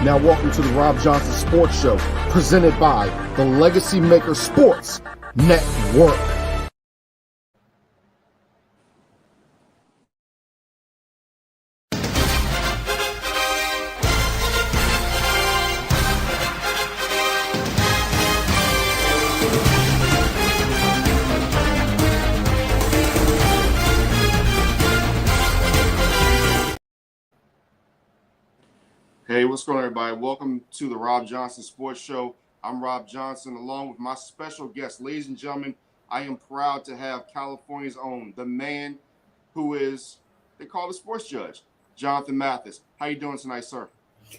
Now welcome to the Robb Johnson Sports Show, presented by the Legacy Maker Sports Network. Hey, what's going on, everybody? Welcome to the Robb Johnson Sports Show. I'm Robb Johnson, along with my special guest. Ladies and gentlemen, I am proud to have California's own, the man who is, they call the sports judge, Jonathan Mathis. How you doing tonight, sir?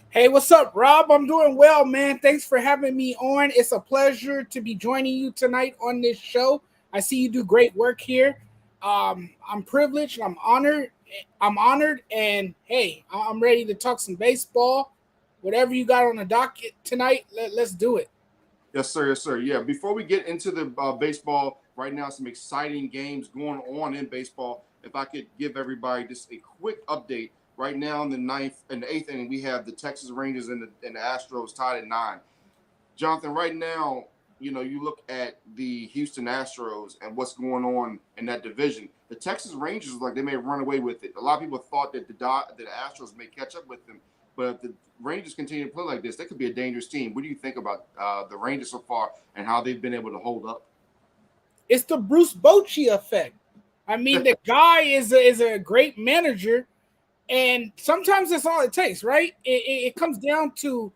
Hey, what's up, Rob? I'm doing well, man. Thanks for having me on. It's a pleasure to be joining you tonight on this show. I see you do great work here. I'm privileged. I'm honored, and hey, I'm ready to talk some baseball. Whatever you got on the docket tonight, let's do it. Yes, sir. Yes, sir. Yeah, before we get into the baseball, right now, some exciting games going on in baseball. If I could give everybody just a quick update. Right now in the eighth inning, we have the Texas Rangers and the Astros tied at 9. Jonathan, right now, you look at the Houston Astros and what's going on in that division. The Texas Rangers, like, they may run away with it. A lot of people thought that the Astros may catch up with them, but if the Rangers continue to play like this, they could be a dangerous team. What do you think about the Rangers so far and how they've been able to hold up? It's the Bruce Bochy effect. I mean, the guy is a great manager. And sometimes that's all it takes, right? It comes down to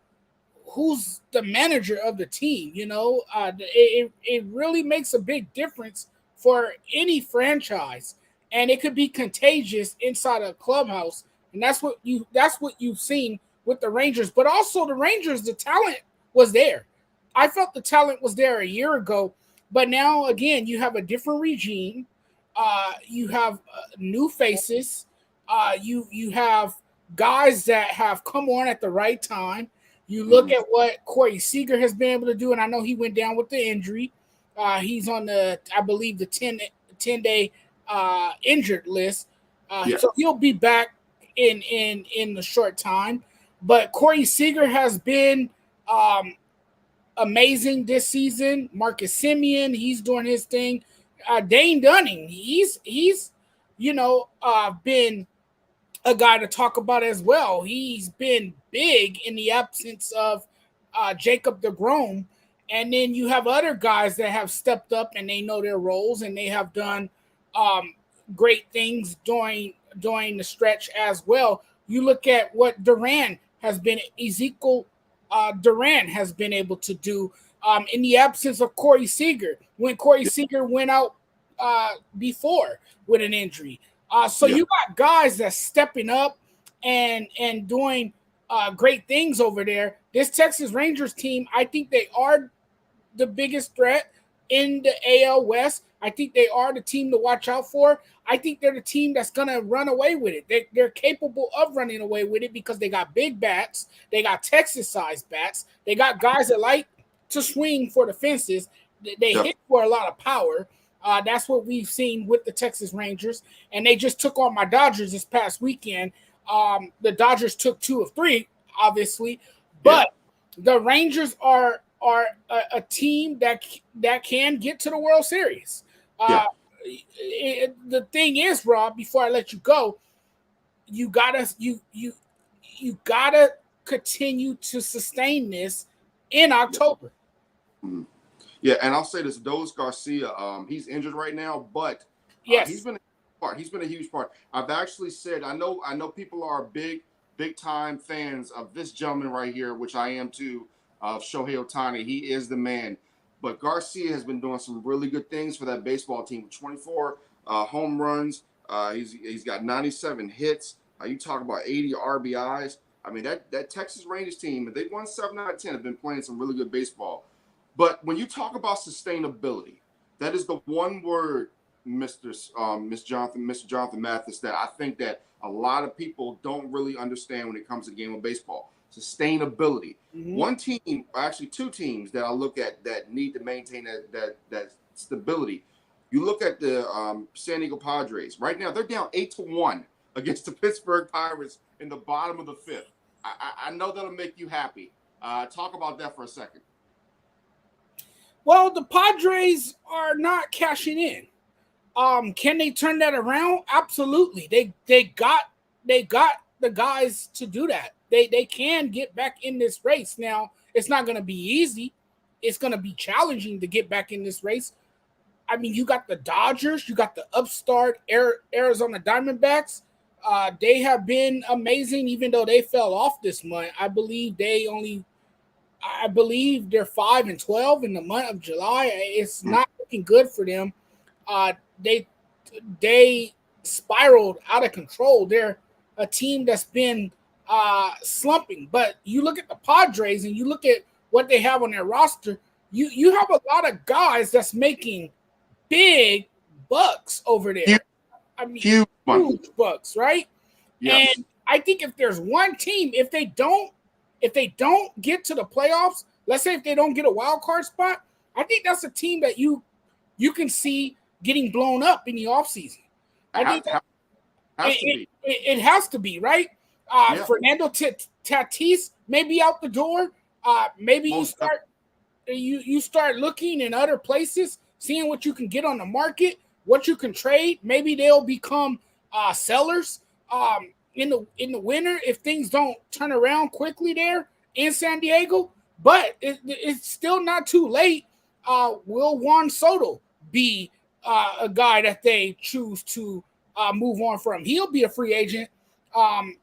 who's the manager of the team, It really makes a big difference for any franchise. And it could be contagious inside a clubhouse. And that's what you've seen with the Rangers. But also the Rangers, the talent was there. I felt the talent was there a year ago. But now, again, you have a different regime. You have new faces. You have guys that have come on at the right time. You look at what Corey Seager has been able to do, and I know he went down with the injury. He's on I believe, the 10-day injured list. So he'll be back in the short time. But Corey Seager has been amazing this season. Marcus Semien, he's doing his thing. Dane Dunning, he's been a guy to talk about as well. He's been big in the absence of Jacob deGrom. And then you have other guys that have stepped up and they know their roles and they have done great things during the stretch as well. You look at what Ezekiel Duran has been able to do in the absence of Corey Seager, when Corey Seager went out before with an injury. You got guys that's stepping up and doing great things over there. This Texas Rangers team, I think they are the biggest threat in the AL West. I think they are the team to watch out for. I think they're the team that's going to run away with it. They're capable of running away with it because they got big bats. They got Texas-sized bats. They got guys that like to swing for the fences. They hit for a lot of power. That's what we've seen with the Texas Rangers, and they just took on my Dodgers this past weekend. The Dodgers took 2 of 3, obviously, but the Rangers are a team that can get to the World Series. The thing is, Rob, before I let you go, you gotta continue to sustain this in October. Mm-hmm. Yeah, and I'll say this: Dolis Garcia, he's injured right now, but he's been a huge part. I've actually said, I know people are big time fans of this gentleman right here, which I am too, of Shohei Ohtani. He is the man. But Garcia has been doing some really good things for that baseball team with 24 home runs. He's got 97 hits. You talk about 80 RBIs. I mean, that Texas Rangers team, if they've won 7 out of 10, have been playing some really good baseball. But when you talk about sustainability, that is the one word, Mr. Jonathan Mathis, that I think that a lot of people don't really understand when it comes to the game of baseball. Sustainability. Mm-hmm. One team, actually 2 teams that I look at that need to maintain that stability. You look at the San Diego Padres. Right now, they're down 8-1 against the Pittsburgh Pirates in the bottom of the 5th. I know that'll make you happy. Talk about that for a second. Well, the Padres are not cashing in. Can they turn that around? Absolutely. They got the guys to do that. They can get back in this race. Now, it's not going to be easy. It's going to be challenging to get back in this race. I mean, you got the Dodgers, you got the upstart Arizona Diamondbacks. They have been amazing, even though they fell off this month. I believe they're 5-12 in the month of July. It's not looking good for them. They spiraled out of control. They're a team that's been slumping. But you look at the Padres and you look at what they have on their roster. You have a lot of guys that's making big bucks over there. I mean, huge bucks, right? Yes. And I think if there's one team, if they don't get to the playoffs, let's say if they don't get a wild card spot, I think that's a team that you can see getting blown up in the offseason. I think it has to be, right? Fernando Tatis may be out the door. Maybe you start looking in other places, seeing what you can get on the market, what you can trade. Maybe they'll become sellers in the winter if things don't turn around quickly there in San Diego. But it's still not too late. Will Juan Soto be a guy that they choose to move on from? He'll be a free agent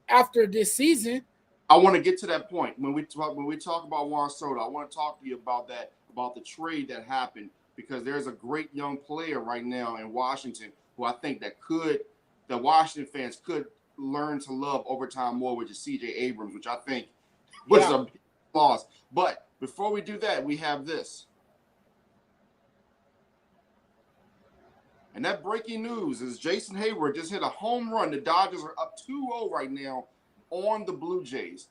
after this season. I want to get to that point when we talk about Juan Soto. I want to talk to you about the trade that happened, because there's a great young player right now in Washington who I think that Washington fans could learn to love over time more, which is CJ Abrams, which I think was a big loss. But before we do that, we have this. And that breaking news is Jason Hayward just hit a home run. The Dodgers are up 2-0 right now on the Blue Jays.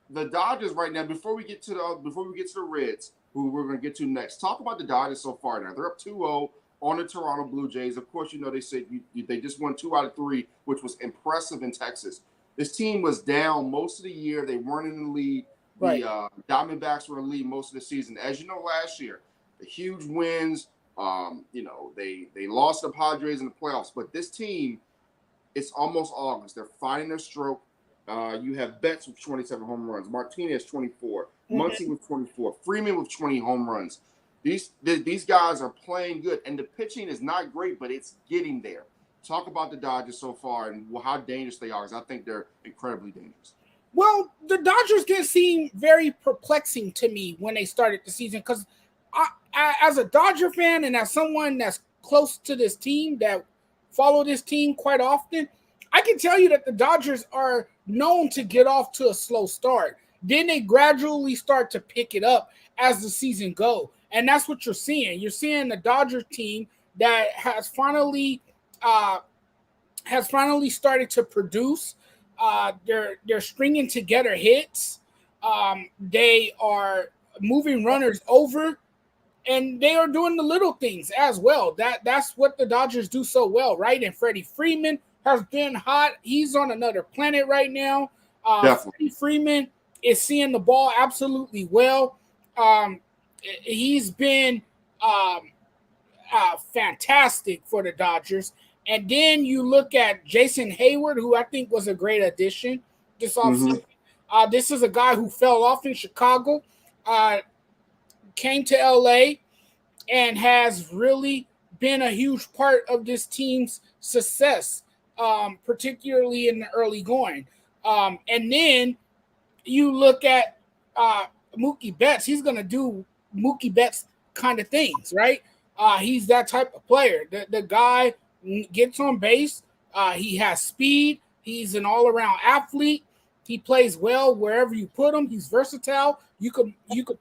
The Dodgers right now, before we get to the Reds, who we're going to get to next, talk about the Dodgers so far now. They're up 2-0 on the Toronto Blue Jays. Of course, they said they just won 2 out of 3, which was impressive in Texas. This team was down most of the year. They weren't in the lead. Right. The Diamondbacks were in the lead most of the season. As you know, last year, the huge wins. They lost the Padres in the playoffs, but this team, it's almost August. They're finding their stroke. You have Betts with 27 home runs, Martinez 24, Muncy with 24, Freeman with 20 home runs. These guys are playing good, and the pitching is not great, but it's getting there. Talk about the Dodgers so far and how dangerous they are, because I think they're incredibly dangerous. Well, the Dodgers can seem very perplexing to me when they started the season, because as a Dodger fan and as someone that's close to this team, that follow this team quite often, I can tell you that the Dodgers are known to get off to a slow start. Then they gradually start to pick it up as the season goes. And that's what you're seeing. You're seeing the Dodgers team that has finally started to produce. They're stringing together hits. They are moving runners over. And they are doing the little things as well. That's what the Dodgers do so well, right? And Freddie Freeman has been hot. He's on another planet right now. Freddie Freeman is seeing the ball absolutely well. He's been fantastic for the Dodgers. And then you look at Jason Hayward, who I think was a great addition this offseason. This is a guy who fell off in Chicago. Came to LA and has really been a huge part of this team's success, particularly in the early going. And then you look at Mookie Betts. He's going to do Mookie Betts kind of things, right? He's that type of player. The guy gets on base. He has speed. He's an all-around athlete. He plays well wherever you put him. He's versatile. You could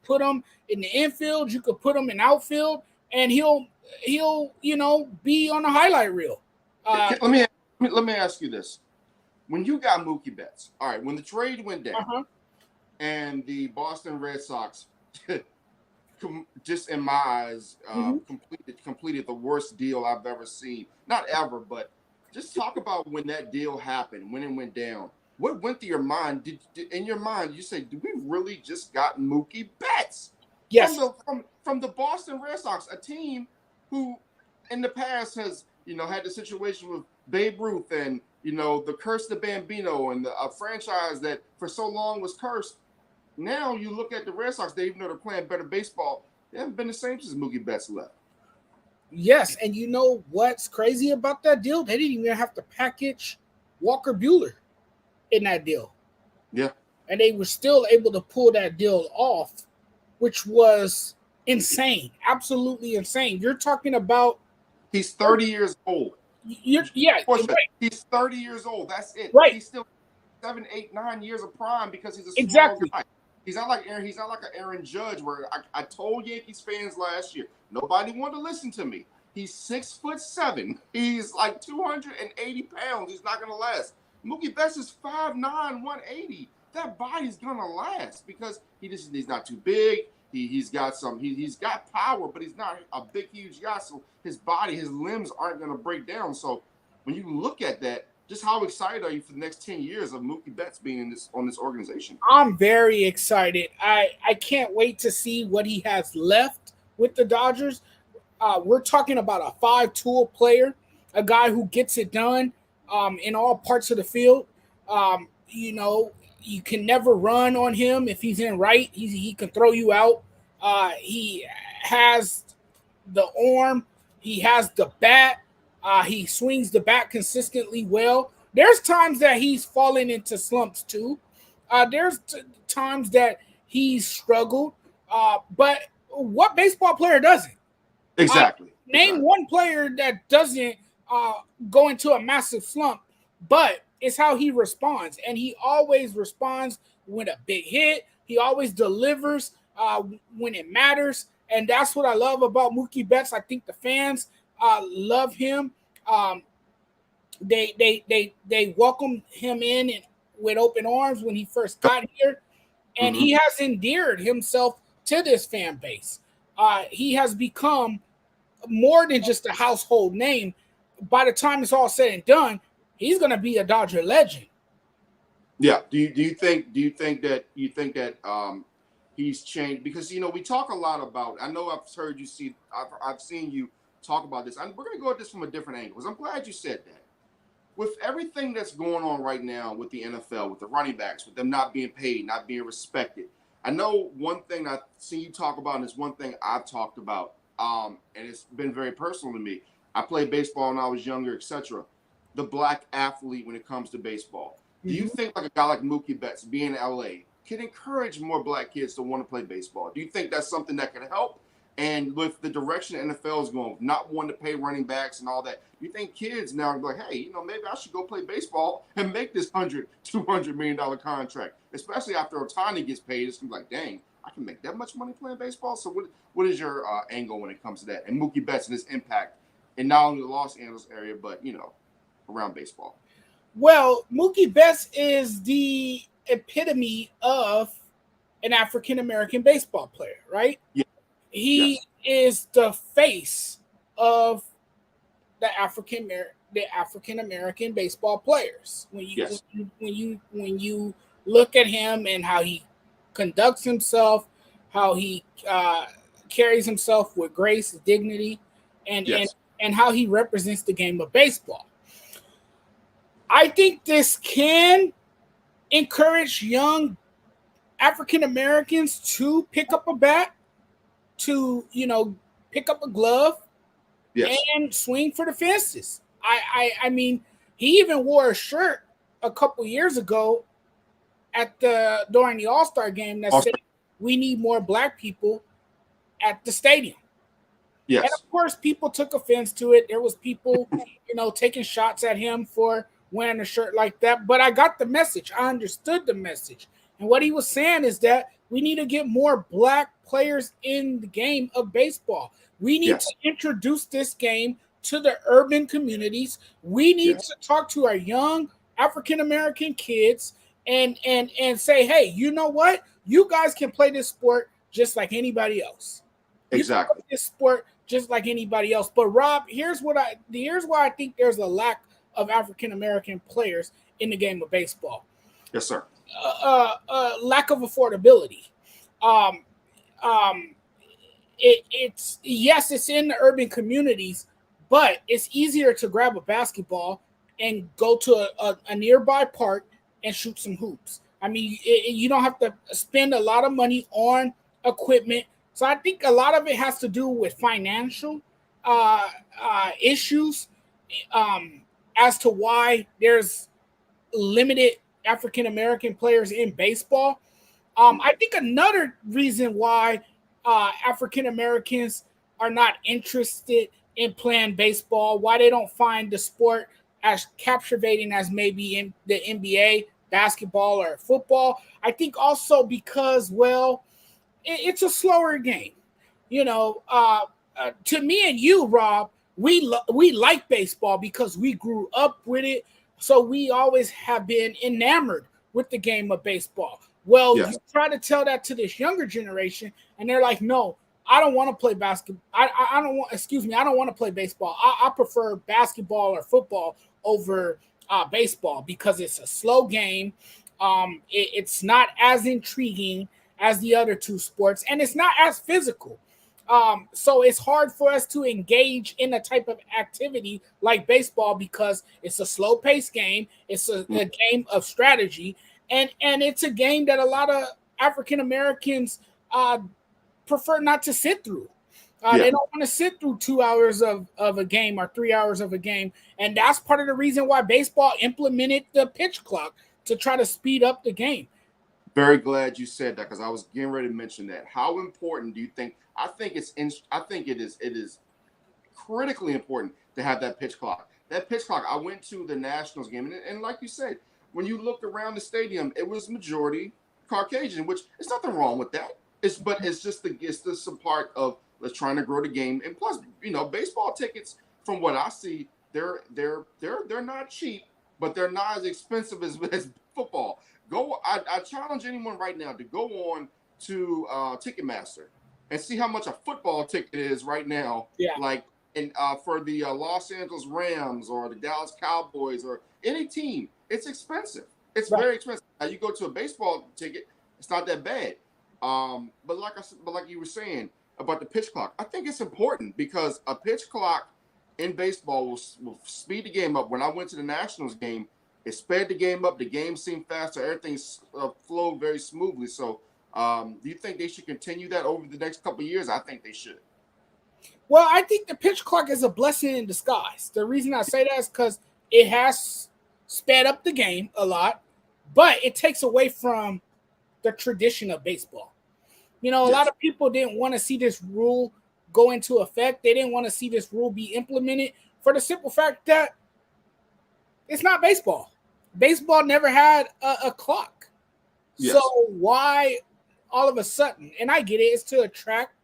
put him in the infield. You could put him in outfield, and he'll be on the highlight reel. Let me ask you this: when you got Mookie Betts, all right, when the trade went down, and the Boston Red Sox, just in my eyes, completed the worst deal I've ever seen. Not ever, but just talk about when that deal happened, when it went down. what went through your mind? In your mind, you say, "Do we really just got Mookie Betts Yes, from the Boston Red Sox, a team who, in the past, has had the situation with Babe Ruth and the curse of the Bambino and a franchise that for so long was cursed. Now you look at the Red Sox; even though they're playing better baseball, they haven't been the same since Mookie Betts left. Yes, and you know what's crazy about that deal? They didn't even have to package Walker Buehler in that deal. Yeah. And they were still able to pull that deal off, which was insane. Absolutely insane. You're talking about he's 30 years old. You're right. He's 30 years old. That's it. Right. He's still 7, 8, 9 years of prime because he's a small Exactly. guy. He's not like Aaron. He's not like an Aaron Judge where I told Yankees fans last year, nobody wanted to listen to me. He's 6'7". He's like 280 pounds. He's not gonna last. Mookie Betts is 5'9", 180. That body's gonna last because he's not too big. He's got power, but he's not a big, huge guy. So his body, his limbs aren't gonna break down. So when you look at that, just how excited are you for the next 10 years of Mookie Betts being on this organization? I'm very excited. I can't wait to see what he has left with the Dodgers. We're talking about a 5-tool player, a guy who gets it done in all parts of the field. You can never run on him if he's in right. He can throw you out. He has the arm. He has the bat. He swings the bat consistently well. There's times that he's fallen into slumps too. There's times that he's struggled. But what baseball player doesn't? Exactly. Name one player that doesn't go into a massive slump, but it's how he responds. And he always responds with a big hit. He always delivers when it matters. And that's what I love about Mookie Betts. I think the fans love him. They welcomed him in with open arms when he first got here. And he has endeared himself to this fan base. He has become more than just a household name. By the time it's all said and done, he's going to be a Dodger legend. Yeah. Do you think that he's changed? Because we talk a lot about. I know I've heard you see. I've seen you talk about this. We're going to go at this from a different angle. Because I'm glad you said that. With everything that's going on right now with the NFL, with the running backs, with them not being paid, not being respected. I know one thing I've seen you talk about, and it's one thing I've talked about, and it's been very personal to me. I played baseball when I was younger, etc. The black athlete when it comes to baseball. Do you think like a guy like Mookie Betts being in LA can encourage more black kids to want to play baseball? Do you think that's something that can help? And with the direction the NFL is going, not wanting to pay running backs and all that, you think kids now are like, hey, maybe I should go play baseball and make this $200 million contract, especially after Ohtani gets paid. It's like, dang, I can make that much money playing baseball. So what is your angle when it comes to that? And Mookie Betts and his impact in not only the Los Angeles area, but, around baseball? Well, Mookie Betts is the epitome of an African-American baseball player, right? Yeah. He is the face of the African-American baseball players. When you look at him and how he conducts himself, how he carries himself with grace, dignity, and how he represents the game of baseball. I think this can encourage young African Americans to pick up a bat, to pick up a glove, and swing for the fences. I mean, he even wore a shirt a couple years ago during the All-Star game that said we need more black people at the stadium. Yes. And of course, people took offense to it. There was people, taking shots at him for wearing a shirt like that. But I got the message. I understood the message. And what he was saying is that we need to get more black players in the game of baseball. We need to introduce this game to the urban communities. We need to talk to our young African-American kids and say, hey, you know what? You guys can play this sport just like anybody else. Exactly. This sport just like anybody else. But Rob, here's why I think there's a lack of African-American players in the game of baseball. Yes, sir. Lack of affordability. Um, um, it's yes, it's in the urban communities, but it's easier to grab a basketball and go to a nearby park and shoot some hoops. I mean, you don't have to spend a lot of money on equipment. So I think a lot of it has to do with financial issues as to why there's limited African American players in baseball. I think another reason why African Americans are not interested in playing baseball, why they don't find the sport as captivating as maybe in the NBA, basketball, or football. I think also because, well, it's a slower game. You know, to me and you, Rob, we like baseball because we grew up with it, so we always have been enamored with the game of baseball. Well, Yes. you try to tell that to this younger generation, and they're like, "No, I don't want to play basketball. I don't want. Excuse me, I don't want to play baseball. I prefer basketball or football over baseball because it's a slow game. It's not as intriguing as the other two sports, and it's not as physical. So it's hard for us to engage in a type of activity like baseball because it's a slow-paced game. It's a game of strategy, and it's a game that a lot of African Americans prefer not to sit through. They don't want to sit through 2 hours of a game or 3 hours of a game, and that's part of the reason why baseball implemented the pitch clock to try to speed up the game. Very glad you said that because I was getting ready to mention that. How important do you think? I think it is critically important to have that pitch clock. That pitch clock. I went to the Nationals game, and like you said, when you looked around the stadium, it was majority Caucasian, which is nothing wrong with that. It's just some part of let's trying to grow the game, and plus, baseball tickets, from what I see, they're not cheap, but they're not as expensive as football. I challenge anyone right now to go on to Ticketmaster and see how much a football ticket is right now. Yeah. Like for the Los Angeles Rams or the Dallas Cowboys or any team, it's expensive. It's very expensive. Now you go to a baseball ticket, it's not that bad. But like you were saying about the pitch clock, I think it's important because a pitch clock in baseball will speed the game up. When I went to the Nationals game, it sped the game up. The game seemed faster. Everything flowed very smoothly. So do you think they should continue that over the next couple of years? I think they should. Well, I think the pitch clock is a blessing in disguise. The reason I say that is because it has sped up the game a lot, but it takes away from the tradition of baseball. A lot of people didn't want to see this rule go into effect. They didn't want to see this rule be implemented for the simple fact that it's not baseball. Baseball never had a clock. Yes. So why all of a sudden, and I get it, it's to attract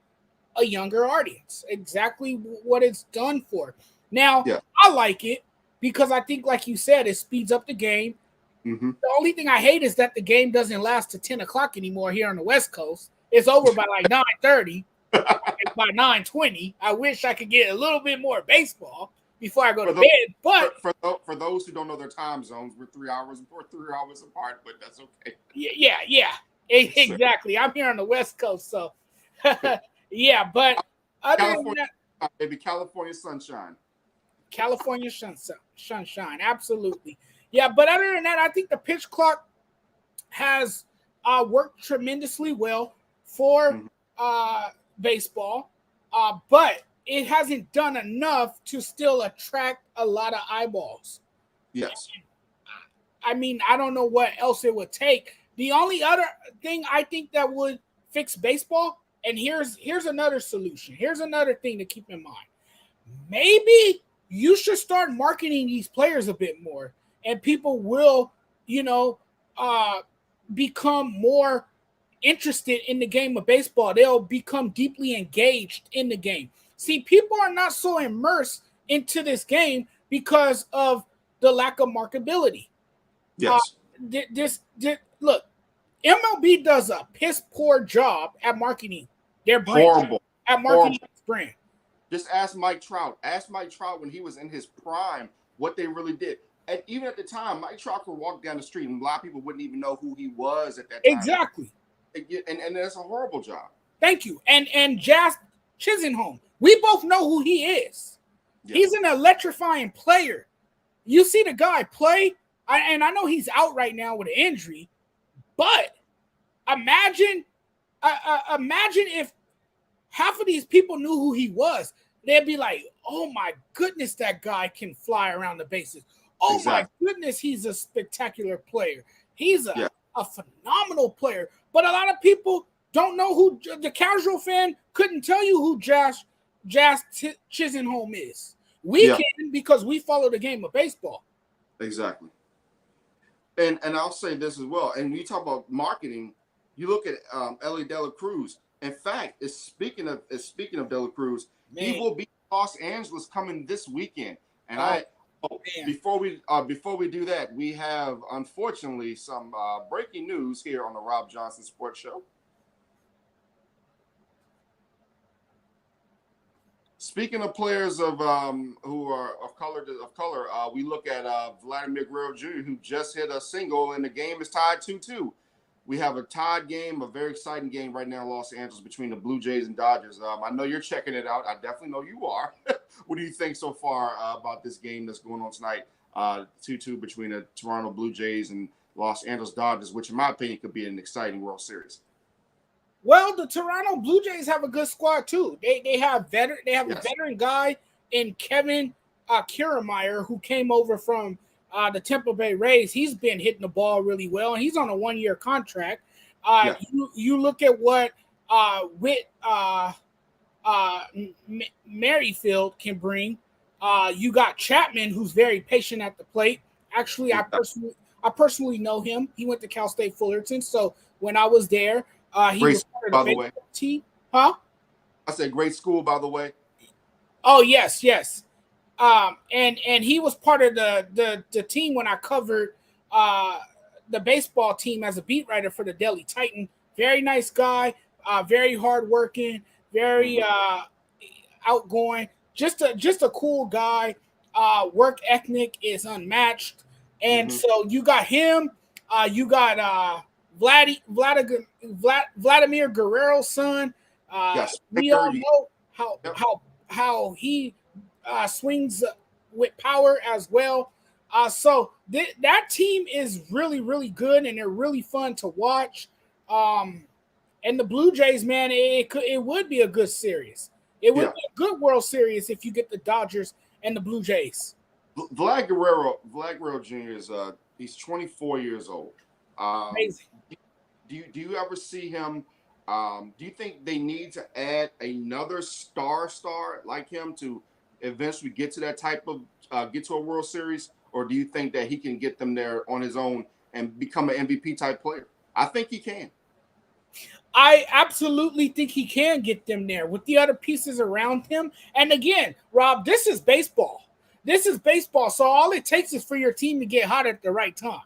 a younger audience. Exactly what it's done for. Now, I like it because I think, like you said, it speeds up the game. Mm-hmm. The only thing I hate is that the game doesn't last to 10 o'clock anymore here on the West Coast. It's over by like 9:30. By 9:20. I wish I could get a little bit more baseball before I go to bed. But for those who don't know their time zones, we're 3 hours apart, but that's okay. Yeah. Exactly. I'm here on the West Coast, so yeah. But other than that, maybe California sunshine. California sunshine, absolutely. Yeah, but other than that, I think the pitch clock has worked tremendously well for baseball, but it hasn't done enough to still attract a lot of eyeballs. Yes. I mean, I don't know what else it would take. The only other thing I think that would fix baseball, and here's another solution. Here's another thing to keep in mind. Maybe you should start marketing these players a bit more, and people will, become more interested in the game of baseball. They'll become deeply engaged in the game. See, people are not so immersed into this game because of the lack of marketability. Yes. Look, MLB does a piss poor job at marketing their brand. Horrible. At marketing its brand. Just ask Mike Trout. Ask Mike Trout when he was in his prime what they really did. even at the time, Mike Trout could walk down the street and a lot of people wouldn't even know who he was at that time. Exactly. And that's a horrible job. Thank you. And Jazz Chisenholm, we both know who he is. Yes. He's an electrifying player. You see the guy play, and I know he's out right now with an injury, but imagine if half of these people knew who he was. They'd be like, oh my goodness, that guy can fly around the bases. Oh exactly. My goodness, he's a spectacular player. He's a phenomenal player. But a lot of people don't know who the casual fan couldn't tell you who Jazz Chisenholm is. We can because we follow the game of baseball. Exactly. And I'll say this as well. And when you talk about marketing, you look at Ellie De La Cruz. In fact, speaking of De La Cruz, he will be in Los Angeles coming this weekend. And before we do that, we have unfortunately some breaking news here on the Rob Johnson Sports Show. Speaking of players of who are of color, we look at Vladimir Guerrero Jr., who just hit a single, and the game is tied 2-2. We have a tied game, a very exciting game right now in Los Angeles between the Blue Jays and Dodgers. I know you're checking it out. I definitely know you are. What do you think so far about this game that's going on tonight, 2-2 between the Toronto Blue Jays and Los Angeles Dodgers, which in my opinion could be an exciting World Series? Well, the Toronto Blue Jays have a good squad too. They have a veteran guy in Kevin Kiermaier who came over from the Tampa Bay Rays. He's been hitting the ball really well, and he's on a 1-year contract. You look at what Merrifield can bring. You got Chapman, who's very patient at the plate. Actually, I personally know him. He went to Cal State Fullerton, so when I was there. He great was part of by the way. Team. Huh? I said great school, by the way. Oh, yes. And he was part of the team when I covered the baseball team as a beat writer for the Daily Titan. Very nice guy, very hardworking, very outgoing. Just a cool guy. Work ethic is unmatched. And so you got him. You got Vladimir Guerrero's son. We all know how he swings with power as well. So that team is really, really good, and they're really fun to watch. And the Blue Jays, man, it would be a good series. It would be a good World Series if you get the Dodgers and the Blue Jays. Vlad Guerrero Jr. is he's 24 years old. Amazing. Do you ever see him? Do you think they need to add another star like him to eventually get to that type of get to a World Series, or do you think that he can get them there on his own and become an MVP type player? I think he can. I absolutely think he can get them there with the other pieces around him. And again, Rob, this is baseball. So all it takes is for your team to get hot at the right time.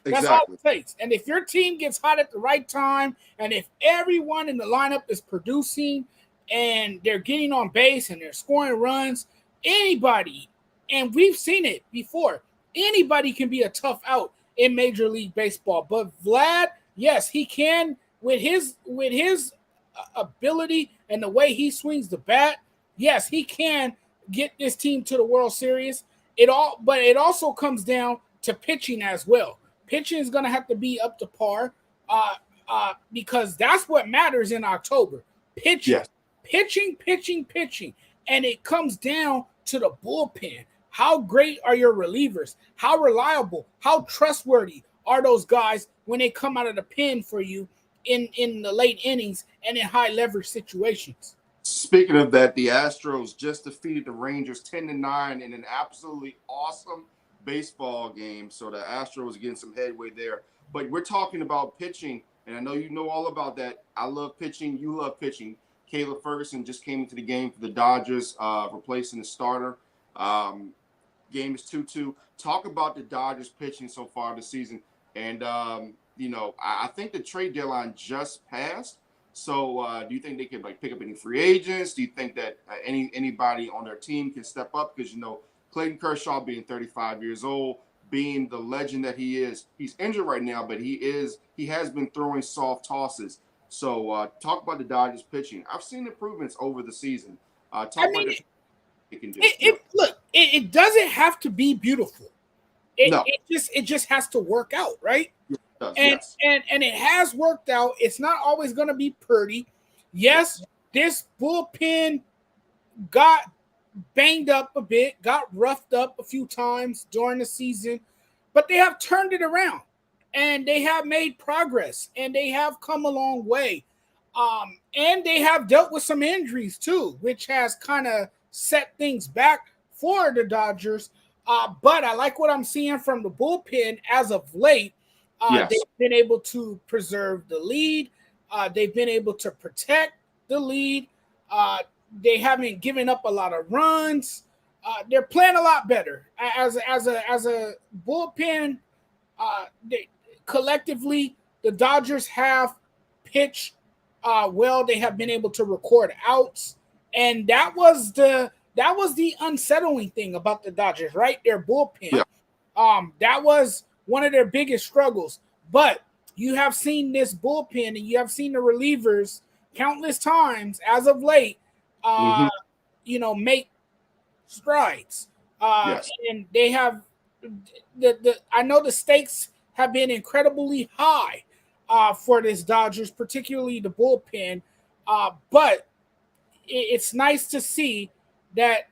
That's all it takes. And if your team gets hot at the right time, and if everyone in the lineup is producing and they're getting on base and they're scoring runs, anybody, and we've seen it before, anybody can be a tough out in Major League Baseball. But Vlad, yes, he can with his ability and the way he swings the bat. Yes, he can get this team to the World Series. But it also comes down to pitching as well. Pitching is going to have to be up to par because that's what matters in October. Pitching, pitching. And it comes down to the bullpen. How great are your relievers? How reliable, how trustworthy are those guys when they come out of the pen for you in the late innings and in high leverage situations? Speaking of that, the Astros just defeated the Rangers 10-9 in an absolutely awesome baseball game. So the Astros getting some headway there. But we're talking about pitching, and I know you know all about that. I love pitching. You love pitching. Caleb Ferguson just came into the game for the Dodgers, replacing the starter. Game is 2-2. Talk about the Dodgers pitching so far this season. And, I think the trade deadline just passed. So do you think they can pick up any free agents? Do you think that anybody on their team can step up? Because, Clayton Kershaw being 35 years old, being the legend that he is. He's injured right now, but he has been throwing soft tosses. So talk about the Dodgers pitching. I've seen improvements over the season. Talk about the it can do. Look, it doesn't have to be beautiful. No. It just has to work out, right? It does, and yes. and it has worked out. It's not always going to be pretty. Yes, this bullpen got banged up a bit, got roughed up a few times during the season, but they have turned it around and they have made progress and they have come a long way. And they have dealt with some injuries too, which has kind of set things back for the Dodgers. But I like what I'm seeing from the bullpen as of late. They've been able to preserve the lead. They've been able to protect the lead. They haven't given up a lot of runs. They're playing a lot better as a bullpen. Collectively, the Dodgers have pitched well. They have been able to record outs, and that was the unsettling thing about the Dodgers, right? Their bullpen. That was one of their biggest struggles. But you have seen this bullpen and you have seen the relievers countless times as of late, make strides. And they have I know the stakes have been incredibly high for this Dodgers, particularly the bullpen. But it's nice to see that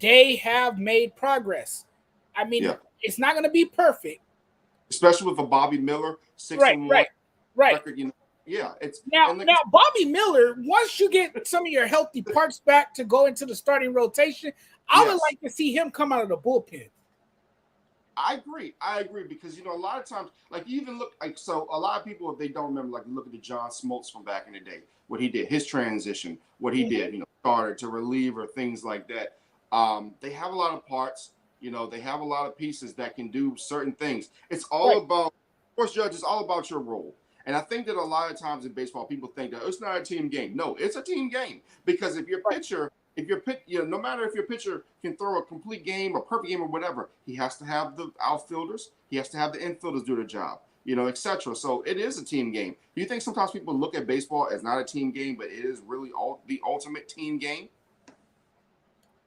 they have made progress. I mean, it's not going to be perfect, especially with a Bobby Miller 6-1 record. It's now Bobby Miller. Once you get some of your healthy parts back to go into the starting rotation, I would like to see him come out of the bullpen. I agree because a lot of times, like you even look like so a lot of people, if they don't remember, like look at the John Smoltz from back in the day, what he did, his transition, what he did, starter to reliever, things like that. They have a lot of parts, they have a lot of pieces that can do certain things. It's all about, sports judge, it's all about your role. And I think that a lot of times in baseball, people think that it's not a team game. No, it's a team game because if your pitcher, no matter if your pitcher can throw a complete game, a perfect game, or whatever, he has to have the outfielders, he has to have the infielders do the job, etc. So it is a team game. Do you think sometimes people look at baseball as not a team game, but it is really the ultimate team game?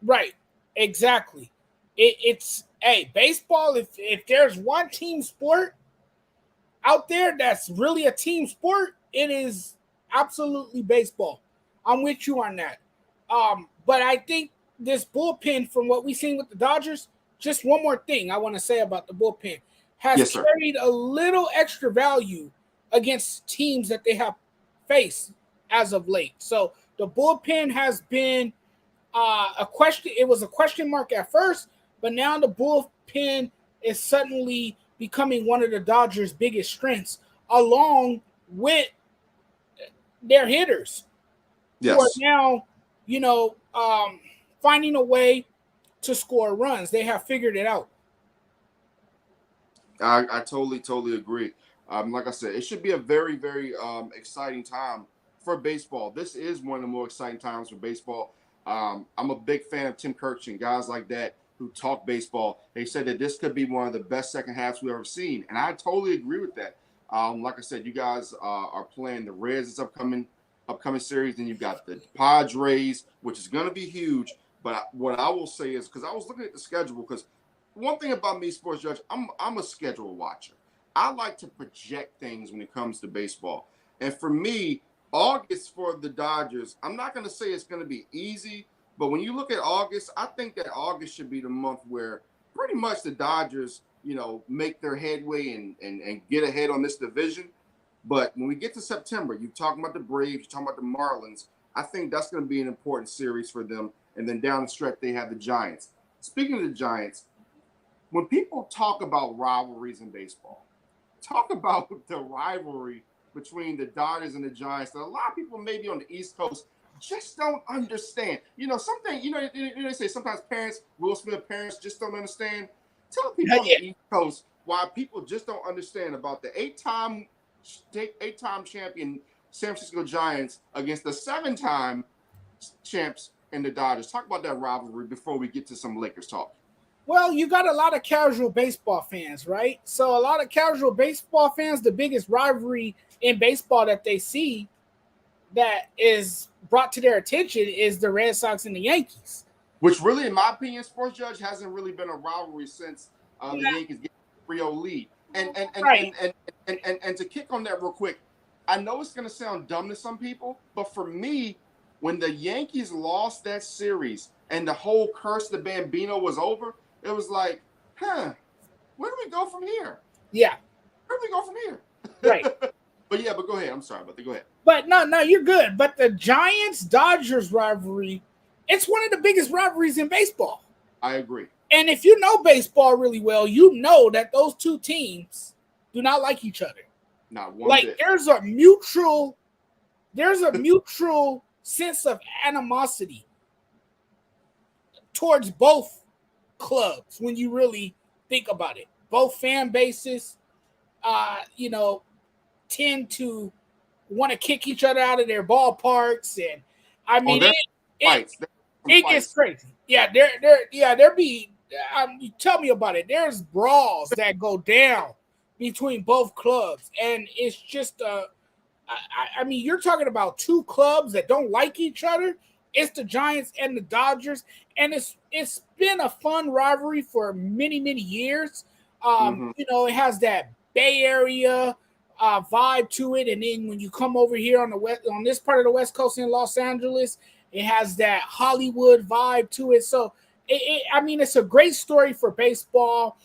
Right, exactly. It's baseball. If there's one team sport out there that's really a team sport, it is absolutely baseball. I'm with you on that. But I think this bullpen, from what we've seen with the Dodgers, just one more thing I want to say about the bullpen, has carried a little extra value against teams that they have faced as of late. So the bullpen has been a question. It was a question mark at first, but now the bullpen is suddenly becoming one of the Dodgers' biggest strengths, along with their hitters. Who are now, finding a way to score runs. They have figured it out. I totally agree. Like I said, it should be a very, very exciting time for baseball. This is one of the more exciting times for baseball. I'm a big fan of Tim Kirk and guys like that who talk baseball. They said that this could be one of the best second halves we've ever seen, and I totally agree with that. Like I said, you guys are playing the Reds this upcoming series, and you've got the Padres, which is going to be huge. But what I will say is, because I was looking at the schedule, because one thing about me, sports judge, I'm a schedule watcher. I like to project things when it comes to baseball. And for me, August for the Dodgers, I'm not going to say it's going to be easy, but when you look at August, I think that August should be the month where pretty much the Dodgers, make their headway and get ahead on this division. But when we get to September, you're talking about the Braves, you're talking about the Marlins. I think that's going to be an important series for them. And then down the stretch, they have the Giants. Speaking of the Giants, when people talk about rivalries in baseball, talk about the rivalry between the Dodgers and the Giants that a lot of people maybe on the East Coast just don't understand. Something, they say sometimes Will Smith parents just don't understand. Tell people on the East Coast why people just don't understand about the eight-time champion San Francisco Giants against the 7-time champs in the Dodgers. Talk about that rivalry before we get to some Lakers talk. Well, you got a lot of casual baseball fans, right? So a lot of casual baseball fans, the biggest rivalry in baseball that they see that is brought to their attention is the Red Sox and the Yankees. Which really, in my opinion, Sports Judge, hasn't really been a rivalry since the Yankees get a 3-0 lead. And to kick on that real quick, I know it's going to sound dumb to some people, but for me, when the Yankees lost that series and the whole curse of the Bambino was over, it was like, where do we go from here? Yeah. Where do we go from here? Right. but go ahead. I'm sorry, but go ahead. But no, you're good. But the Giants-Dodgers rivalry, it's one of the biggest rivalries in baseball. I agree. And if you know baseball really well, you know that those two teams do not like each other. Not one bit. There's a mutual sense of animosity towards both clubs when you really think about it. Both fan bases, tend to want to kick each other out of their ballparks, and I mean, it gets crazy. Yeah, there be. Tell me about it. There's brawls that go down between both clubs, and it's just I mean, you're talking about two clubs that don't like each other. It's the Giants and the Dodgers, and it's been a fun rivalry for many, many years. It has that Bay Area vibe to it, and then when you come over here on this part of the West Coast in Los Angeles, it has that Hollywood vibe to it. So, it's a great story for baseball.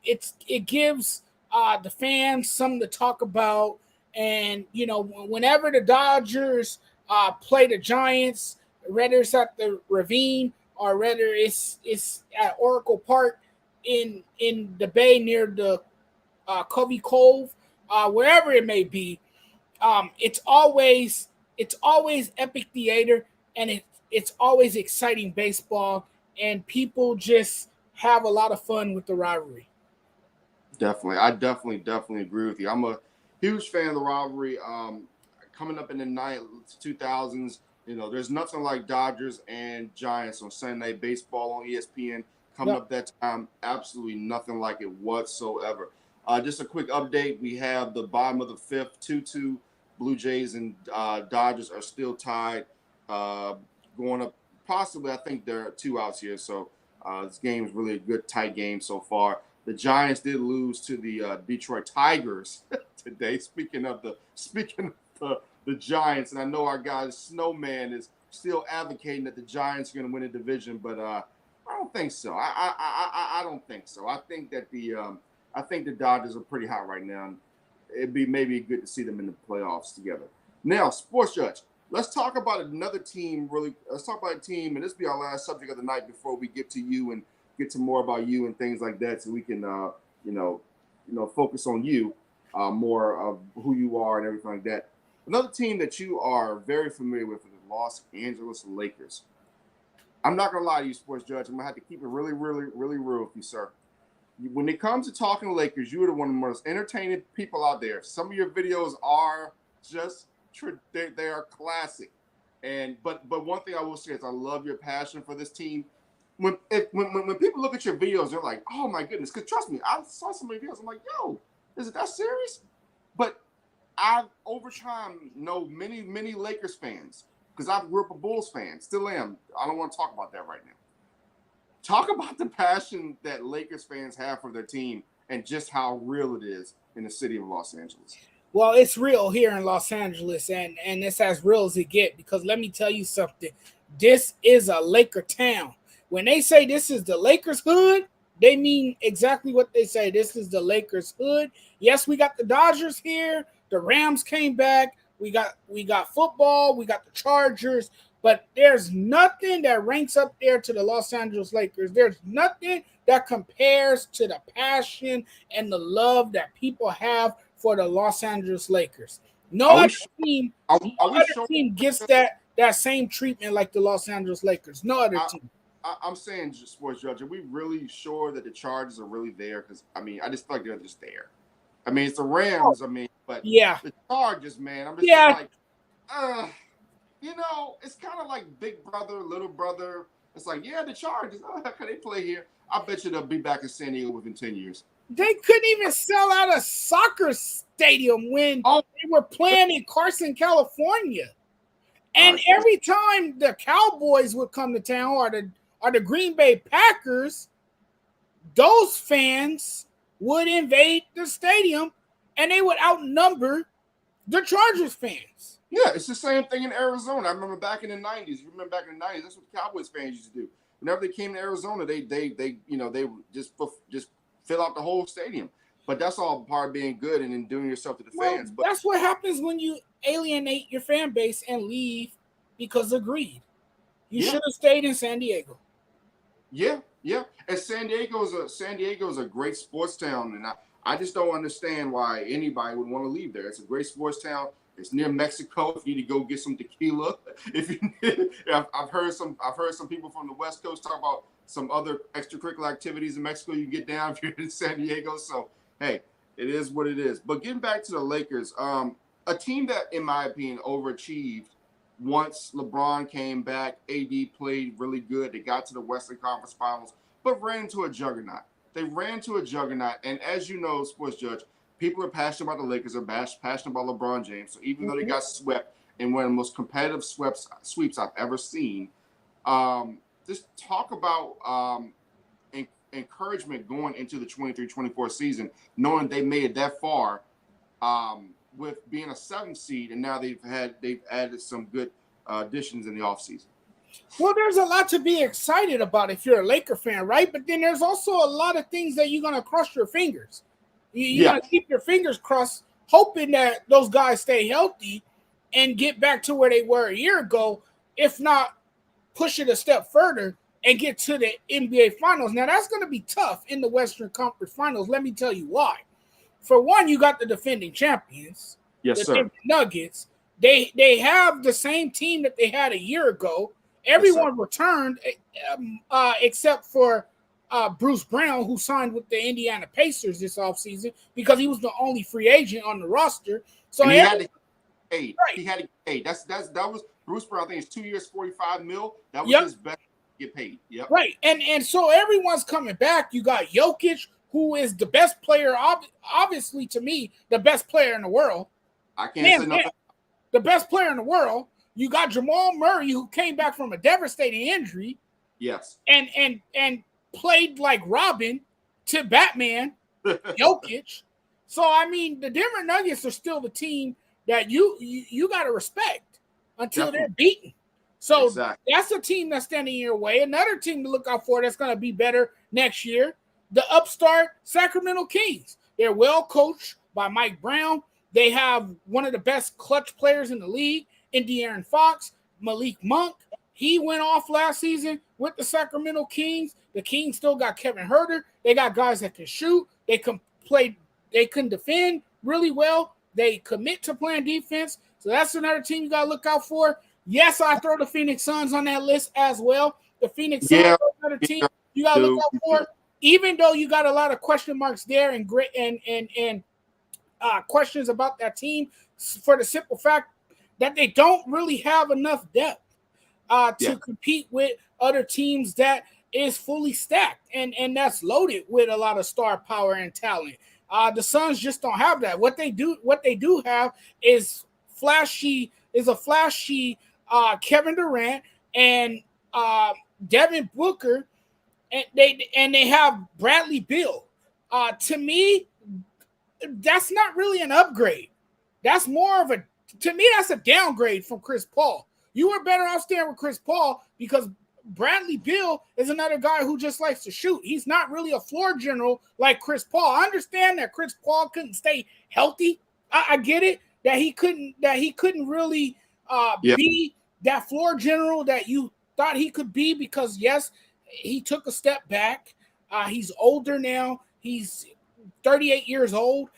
It gives the fans something to talk about, and whenever the Dodgers play the Giants, whether it's at the Ravine or whether it's at Oracle Park in the Bay near the Covey Cove, wherever it may be, it's always epic theater, and it's always exciting baseball, and people just have a lot of fun with the rivalry. Definitely. I definitely agree with you. I'm a huge fan of the rivalry. Coming up in the 2000s, there's nothing like Dodgers and Giants on Sunday Night Baseball on ESPN. Coming up that time, absolutely nothing like it whatsoever. Just a quick update. We have the bottom of the fifth, 2-2. Blue Jays and Dodgers are still tied. Going up, possibly, I think there are 2 outs here. So this game is really a good, tight game so far. The Giants did lose to the Detroit Tigers today. Speaking of the Giants, and I know our guy Snowman is still advocating that the Giants are going to win the division, but I don't think so. I don't think so. I think that the Dodgers are pretty hot right now. And it'd be maybe good to see them in the playoffs together. Now, Sports Judge, let's talk about another team. Let's talk about a team, and this will be our last subject of the night before we get to you and get to more about you and things like that, so we can focus on you more of who you are and everything like that. Another team that you are very familiar with is the Los Angeles Lakers. I'm not gonna lie to you, Sports Judge. I'm gonna have to keep it really, really, really real with you, sir. When it comes to talking Lakers, you are one of the most entertaining people out there. Some of your videos are just they are classic. But one thing I will say is I love your passion for this team. When people look at your videos, they're like, "Oh my goodness!" Because trust me, I saw some of your videos. I'm like, "Yo, is it that serious?" But I've over time know many Lakers fans because I grew up a Bulls fan, still am. I don't want to talk about that right now. Talk about the passion that Lakers fans have for their team and just how real it is in the city of Los Angeles. Well, it's real here in Los Angeles, and it's as real as it gets, because let me tell you something. This is a Laker town. When they say this is the Lakers hood, they mean exactly what they say. This is the Lakers hood. Yes, we got the Dodgers here. The Rams came back. We got football. We got the Chargers. But there's nothing that ranks up there to the Los Angeles Lakers. There's nothing that compares to the passion and the love that people have for the Los Angeles Lakers. No other team gets that same treatment like the Los Angeles Lakers. No other team. I'm saying, Sports Judge, are we really sure that the Chargers are really there? Because, I just feel like they're just there. It's the Rams, but the Chargers, man, I'm just like, it's kind of like big brother, little brother. It's like, the Chargers, how can they play here? I bet you they'll be back in San Diego within 10 years. They couldn't even sell out a soccer stadium when they were playing in Carson, California. And every time the Cowboys would come to town or the Green Bay Packers, those fans would invade the stadium and they would outnumber the Chargers fans. Yeah, it's the same thing in Arizona. I remember back in the 90s. You remember back in the 90s, that's what Cowboys fans used to do. Whenever they came to Arizona, they just fill out the whole stadium. But that's all part of being good and then doing yourself to the fans. But that's what happens when you alienate your fan base and leave because of greed. You should have stayed in San Diego. Yeah. And San Diego's a great sports town, and I just don't understand why anybody would want to leave there. It's a great sports town. It's near Mexico. If you need to go get some tequila, I've heard some people from the West Coast talk about some other extracurricular activities in Mexico you can get down if you're in San Diego. So hey, it is what it is. But getting back to the Lakers, a team that, in my opinion, overachieved once LeBron came back. AD played really good. They got to the Western Conference Finals, but ran into a juggernaut. They ran to a juggernaut, and as you know, Sports Judge, people are passionate about the Lakers, are passionate about LeBron James. So even though they got swept in one of the most competitive sweeps I've ever seen, just talk about encouragement going into the 23-24 season, knowing they made it that far with being a 7th seed, and now they've added some good additions in the offseason. Well, there's a lot to be excited about if you're a Laker fan, right? But then there's also a lot of things that you're going to cross your fingers. You're going to keep your fingers crossed, hoping that those guys stay healthy and get back to where they were a year ago, if not push it a step further and get to the NBA Finals. Now, that's going to be tough in the Western Conference Finals. Let me tell you why. For one, you got the defending champions, yes, sir, Nuggets. They have the same team that they had a year ago. Everyone returned except for Bruce Brown, who signed with the Indiana Pacers this offseason because he was the only free agent on the roster. So and he had to get paid. Right. He had to get paid. That was Bruce Brown. I think it's 2 years, $45 million. That was his best to get paid. Yep. Right. And so everyone's coming back. You got Jokic, who is the best player, obviously to me, the best player in the world. I can't say nothing. The best player in the world. You got Jamal Murray, who came back from a devastating injury. Yes. And played like Robin to Batman, Jokic. So, I mean, the Denver Nuggets are still the team that you got to respect until they're beaten. So that's a team that's standing in your way. Another team to look out for that's going to be better next year, the upstart Sacramento Kings. They're well coached by Mike Brown. They have one of the best clutch players in the league, in De'Aaron Fox. Malik Monk, he went off last season with the Sacramento Kings. The Kings still got Kevin Huerter. They got guys that can shoot. They can play. They can defend really well. They commit to playing defense. So that's another team you got to look out for. Yes, I throw the Phoenix Suns on that list as well. The Phoenix Suns are another team you got to look out for. Even though you got a lot of question marks there and questions about that team, for the simple fact that they don't really have enough depth to compete with other teams that is fully stacked and that's loaded with a lot of star power and talent. The Suns just don't have that. What they do have is a flashy Kevin Durant and Devin Booker, and they have Bradley Beal. To me, that's not really an upgrade. That's more of that's a downgrade from Chris Paul. You were better off staying with Chris Paul because Bradley Beal is another guy who just likes to shoot. He's not really a floor general like Chris Paul. I understand that Chris Paul couldn't stay healthy. I get it that he couldn't really be that floor general that you thought he could be because yes, he took a step back. He's older now. He's 38 years old.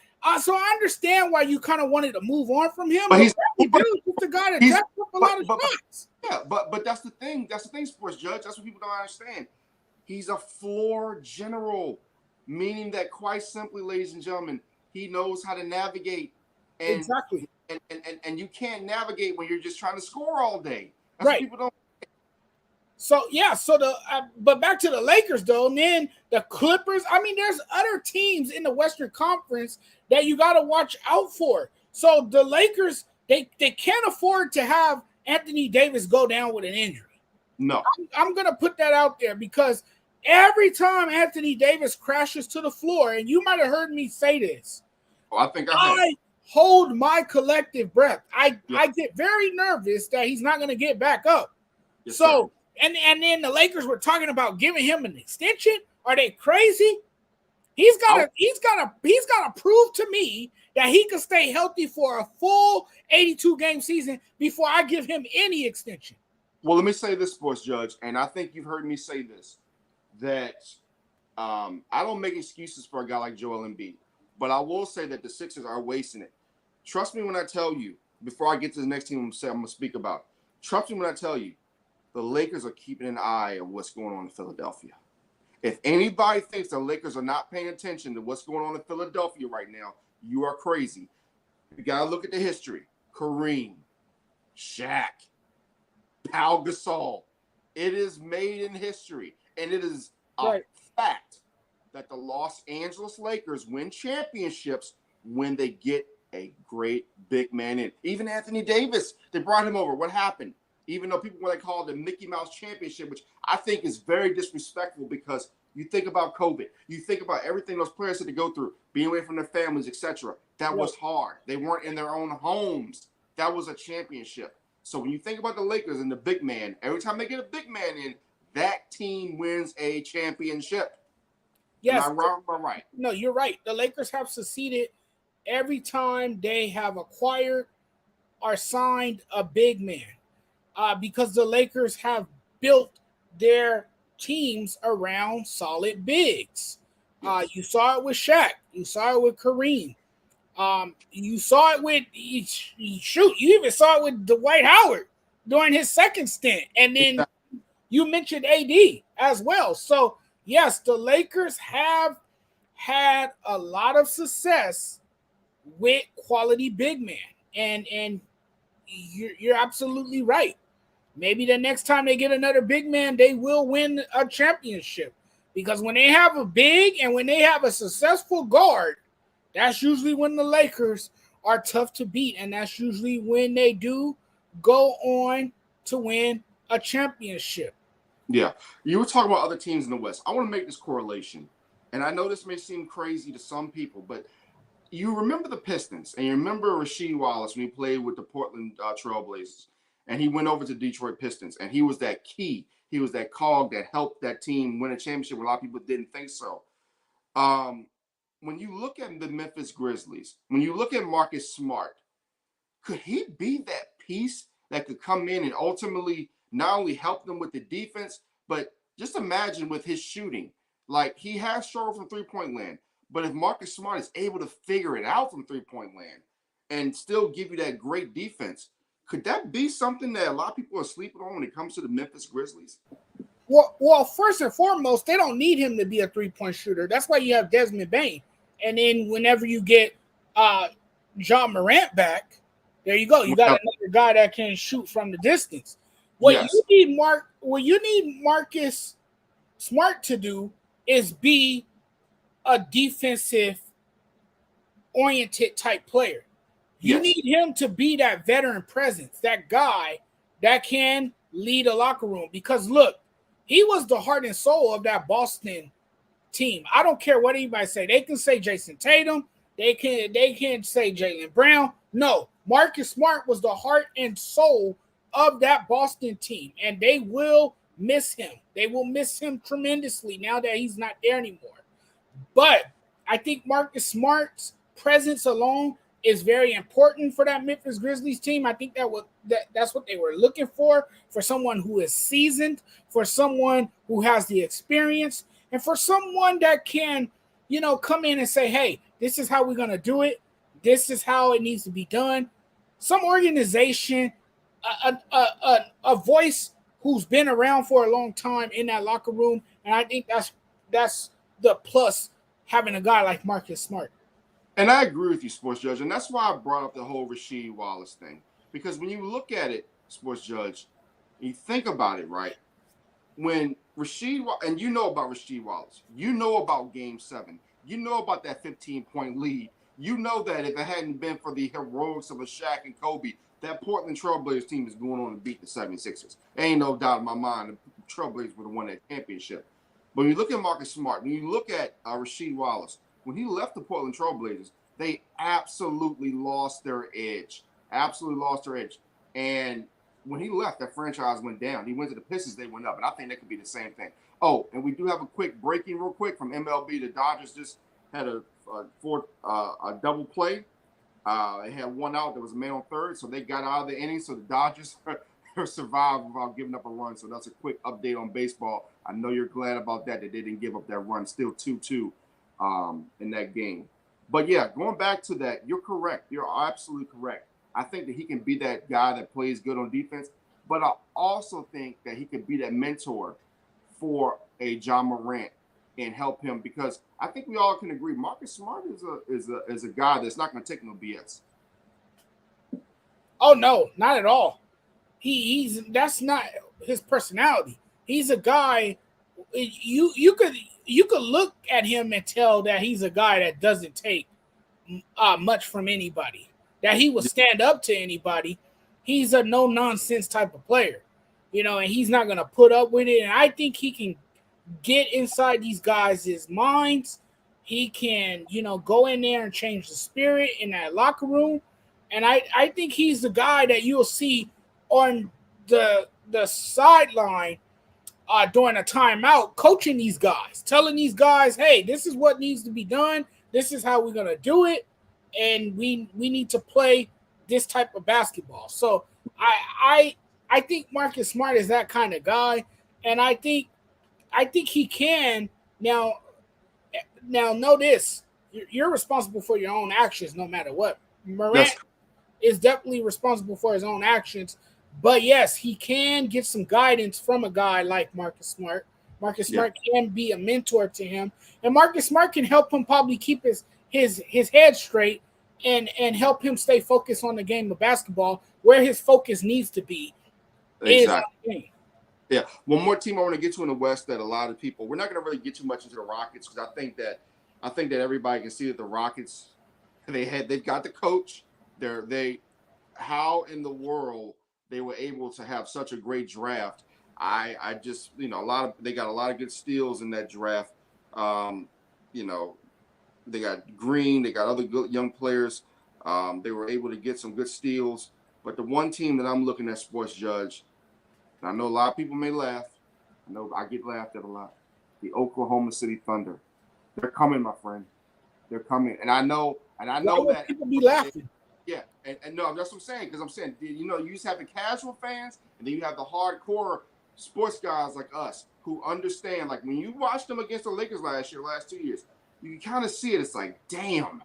So I understand why you kind of wanted to move on from him. But he's the guy that jacks up a lot of shots. Yeah, but that's the thing. That's the thing, Sports Judge. That's what people don't understand. He's a floor general, meaning that quite simply, ladies and gentlemen, he knows how to navigate. And, exactly. And you can't navigate when you're just trying to score all day. That's what people don't. So yeah, so but back to the Lakers though, and then the Clippers. I mean, there's other teams in the Western Conference that you got to watch out for. So the Lakers, they can't afford to have Anthony Davis go down with an injury. No, I'm gonna put that out there because every time Anthony Davis crashes to the floor, and you might have heard me say this, I think I hold my collective breath. I get very nervous that he's not gonna get back up. Yes, so. Sir. And then the Lakers were talking about giving him an extension. Are they crazy? He's gotta prove to me that he can stay healthy for a full 82 game season before I give him any extension. Well, let me say this, Sports Judge, and I think you've heard me say this, that I don't make excuses for a guy like Joel Embiid, but I will say that the Sixers are wasting it. Trust me when I tell you, before I get to the next team I'm going to speak about, trust me when I tell you, the Lakers are keeping an eye on what's going on in Philadelphia. If anybody thinks the Lakers are not paying attention to what's going on in Philadelphia right now, you are crazy. You got to look at the history. Kareem, Shaq, Pau Gasol. It is made in history, and it is a fact that the Los Angeles Lakers win championships when they get a great big man in. Even Anthony Davis, they brought him over. What happened? Even though people want to call it the Mickey Mouse Championship, which I think is very disrespectful because you think about COVID, you think about everything those players had to go through, being away from their families, etc. That was hard. They weren't in their own homes. That was a championship. So when you think about the Lakers and the big man, every time they get a big man in, that team wins a championship. Yes. Am I wrong or right? No, you're right. The Lakers have succeeded every time they have acquired or signed a big man. Because the Lakers have built their teams around solid bigs. You saw it with Shaq. You saw it with Kareem. You saw it with you even saw it with Dwight Howard during his second stint. And then you mentioned AD as well. So yes, the Lakers have had a lot of success with quality big man. And you're absolutely right. Maybe the next time they get another big man, they will win a championship. Because when they have a big and when they have a successful guard, that's usually when the Lakers are tough to beat. And that's usually when they do go on to win a championship. Yeah. You were talking about other teams in the West. I want to make this correlation. And I know this may seem crazy to some people, but you remember the Pistons and you remember Rasheed Wallace when he played with the Portland Trailblazers. And he went over to Detroit Pistons, and he was that key. He was that cog that helped that team win a championship when a lot of people didn't think so. When you look at the Memphis Grizzlies, when you look at Marcus Smart, could he be that piece that could come in and ultimately not only help them with the defense, but just imagine with his shooting. Like, he has struggled from three-point land, but if Marcus Smart is able to figure it out from three-point land and still give you that great defense, could that be something that a lot of people are sleeping on when it comes to the Memphis Grizzlies? Well, first and foremost, they don't need him to be a three-point shooter. That's why you have Desmond Bane. And then whenever you get John Morant back, there you go. You got another guy that can shoot from the distance. What you need Marcus Smart to do is be a defensive-oriented type player. You need him to be that veteran presence, that guy that can lead a locker room. Because, look, he was the heart and soul of that Boston team. I don't care what anybody say. They can say Jason Tatum. They can say Jaylen Brown. No, Marcus Smart was the heart and soul of that Boston team, and they will miss him. They will miss him tremendously now that he's not there anymore. But I think Marcus Smart's presence alone is very important for that Memphis Grizzlies team. I think that's what they were looking for someone who is seasoned, for someone who has the experience, and for someone that can, come in and say, hey, this is how we're going to do it. This is how it needs to be done. Some organization, a voice who's been around for a long time in that locker room. And I think that's the plus having a guy like Marcus Smart. And I agree with you, Sports Judge. And that's why I brought up the whole Rasheed Wallace thing. Because when you look at it, Sports Judge, you think about it, right? when and you know about Rasheed Wallace, you know about Game 7, you know about that 15-point lead. You know that if it hadn't been for the heroics of a Shaq and Kobe, that Portland Trailblazers team is going on to beat the 76ers. Ain't no doubt in my mind the Trailblazers would have won that championship. But when you look at Marcus Smart, when you look at Rasheed Wallace, when he left the Portland Trailblazers, they absolutely lost their edge. Absolutely lost their edge. And when he left, that franchise went down. He went to the Pistons, they went up. And I think that could be the same thing. Oh, and we do have a quick breaking real quick from MLB. The Dodgers just had a double play. They had one out. There was a man on third, so they got out of the inning. So the Dodgers survived without giving up a run. So that's a quick update on baseball. I know you're glad about that they didn't give up that run. Still 2-2 in that game. But, yeah, going back to that, you're correct. You're absolutely correct. I think that he can be that guy that plays good on defense. But I also think that he could be that mentor for a John Morant and help him, because I think we all can agree Marcus Smart is a guy that's not going to take no BS. Oh no, not at all. That's not his personality. He's a guy you could look at him and tell that he's a guy that doesn't take much from anybody. That he will stand up to anybody. He's a no nonsense type of player, and he's not going to put up with it. And I think he can get inside these guys' minds. He can, go in there and change the spirit in that locker room. And I think he's the guy that you'll see on the sideline during a timeout, coaching these guys, telling these guys, hey, this is what needs to be done. This is how we're going to do it. And we need to play this type of basketball. So I think Marcus Smart is that kind of guy. And I think he can. Now know this. You're responsible for your own actions no matter what. Morant is definitely responsible for his own actions. But, yes, he can get some guidance from a guy like Marcus Smart. Marcus Smart can be a mentor to him. And Marcus Smart can help him probably keep his head straight and help him stay focused on the game of basketball where his focus needs to be. Exactly. Yeah. One more team I want to get to in the West that a lot of people – we're not going to really get too much into the Rockets because I think that everybody can see that the Rockets, they've got the coach. How in the world they were able to have such a great draft. I just, they got a lot of good steals in that draft. They got Green, they got other good young players. They were able to get some good steals. But the one team that I'm looking at, Sports Judge, and I know a lot of people may laugh. I know I get laughed at a lot. The Oklahoma City Thunder. They're coming, my friend. They're coming. And I know that people be laughing. Yeah, and no, that's what I'm saying, because I'm saying, you just have the casual fans, and then you have the hardcore sports guys like us who understand, like when you watched them against the Lakers last 2 years, you kind of see it. It's like, damn,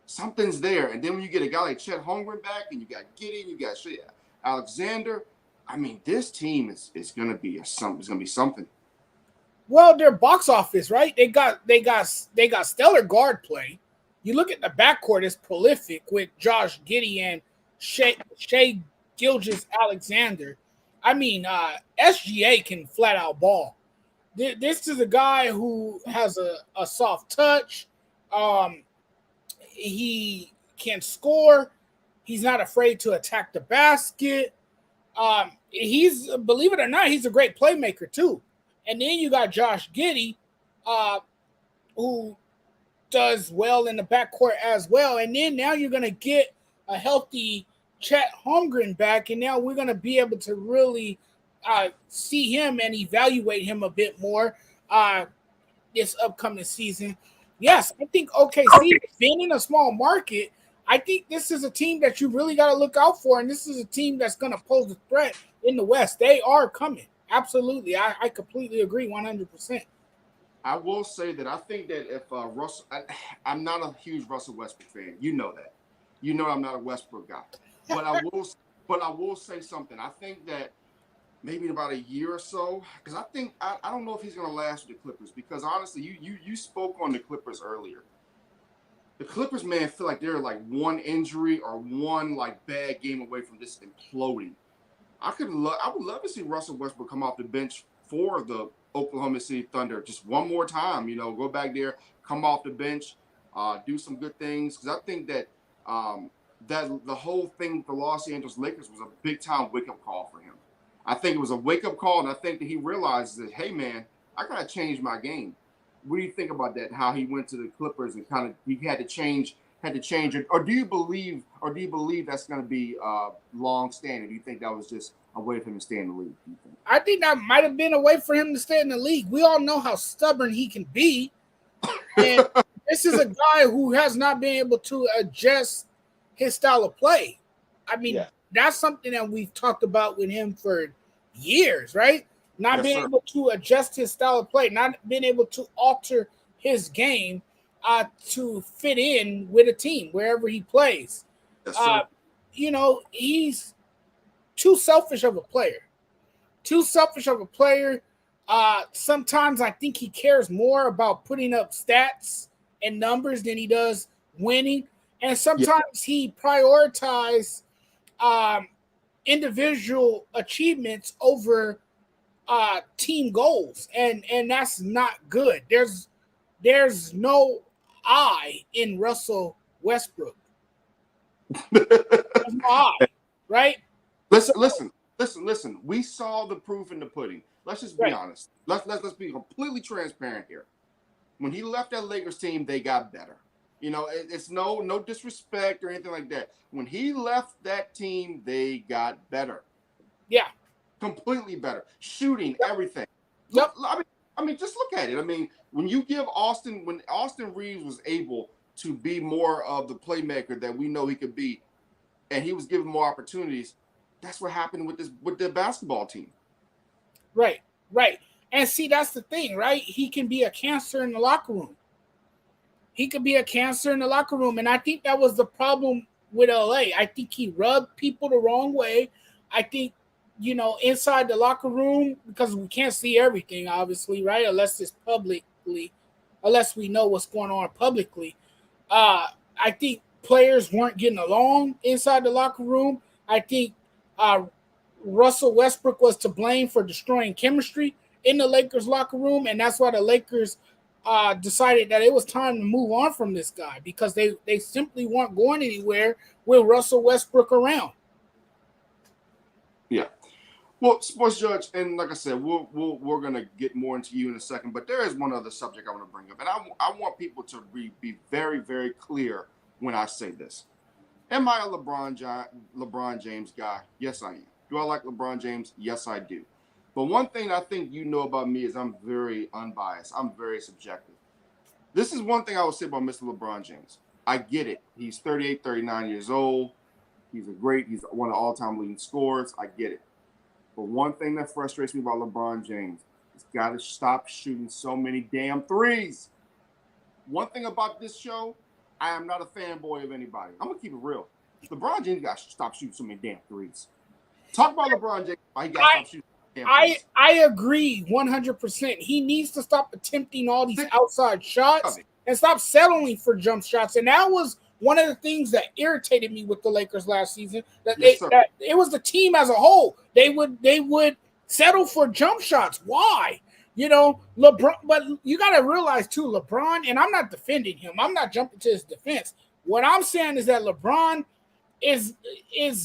something's there. And then when you get a guy like Chet Holmgren back, and you got Gideon, you got Alexander, I mean, this team is going to be something. Well, their box office, right? They got stellar guard play. You look at the backcourt, it's prolific with Josh Giddey and Shai Gilgeous-Alexander. I mean, SGA can flat out ball. This is a guy who has a soft touch. He can score. He's not afraid to attack the basket. Believe it or not, he's a great playmaker too. And then you got Josh Giddey, who does well in the backcourt as well. And then now you're going to get a healthy Chet Holmgren back, and now we're going to be able to really see him and evaluate him a bit more this upcoming season. Yes, I think OKC, being in a small market, I think this is a team that you really got to look out for, and this is a team that's going to pose a threat in the West. They are coming. Absolutely. I completely agree 100%. I will say that I think that if I'm not a huge Russell Westbrook fan. You know that. You know I'm not a Westbrook guy. But I will say something. I think that maybe in about a year or so, because I don't know if he's going to last with the Clippers, because honestly, you spoke on the Clippers earlier. The Clippers, man, feel like they're like one injury or one like bad game away from just imploding. I would love to see Russell Westbrook come off the bench for the Oklahoma City Thunder just one more time. Go back there, come off the bench, do some good things. Because I think that that the whole thing with the Los Angeles Lakers was a big time wake up call for him. I think it was a wake up call, and I think that he realizes that, hey man, I gotta change my game. What do you think about that? How he went to the Clippers and kind of he had to change it, or do you believe that's going to be long standing? Do you think that was just a way for him to stay in the league? Do you think? I think that might have been a way for him to stay in the league. We all know how stubborn he can be, and this is a guy who has not been able to adjust his style of play. I mean, that's something that we've talked about with him for years, right? Not being able to adjust his style of play, not being able to alter his game to fit in with a team wherever he plays. He's too selfish of a player. Sometimes I think he cares more about putting up stats and numbers than he does winning. And sometimes he prioritizes individual achievements over team goals. And that's not good. There's no I in Russell Westbrook. There's no I, right? Listen. We saw the proof in the pudding. Let's just be honest. Let's be completely transparent here. When he left that Lakers team, they got better. It's no disrespect or anything like that. When he left that team, they got better. Yeah. Completely better. Shooting, everything. Yep. I mean, just look at it. I mean, when Austin Reeves was able to be more of the playmaker that we know he could be, and he was given more opportunities, that's what happened with the basketball team. Right. And see, that's the thing, right? He can be a cancer in the locker room. And I think that was the problem with LA. I think he rubbed people the wrong way. I think, inside the locker room, because we can't see everything, obviously, right? Unless we know what's going on publicly. I think players weren't getting along inside the locker room. I think Russell Westbrook was to blame for destroying chemistry in the Lakers locker room. And that's why the Lakers decided that it was time to move on from this guy, because they simply weren't going anywhere with Russell Westbrook around. Yeah. Well, Sports Judge, and like I said, we're gonna get more into you in a second, but there is one other subject I want to bring up, and I want people to be very, very clear when I say this. Am I a LeBron James guy? Yes, I am. Do I like LeBron James? Yes, I do. But one thing I think you know about me is I'm very unbiased. I'm very subjective. This is one thing I would say about Mr. LeBron James. I get it. He's 38, 39 years old. He's one of the all-time leading scorers. I get it. But one thing that frustrates me about LeBron James is got to stop shooting so many damn threes. One thing about this show, I am not a fanboy of anybody. I'm going to keep it real. LeBron James got to stop shooting so many damn threes. Talk about LeBron James. He got to stop shooting so many damn threes. I agree 100%. He needs to stop attempting all these outside shots and stop settling for jump shots. And that was one of the things that irritated me with the Lakers last season, that it was the team as a whole. They would settle for jump shots. Why? LeBron, but you got to realize too, LeBron, and I'm not defending him. I'm not jumping to his defense. What I'm saying is that LeBron is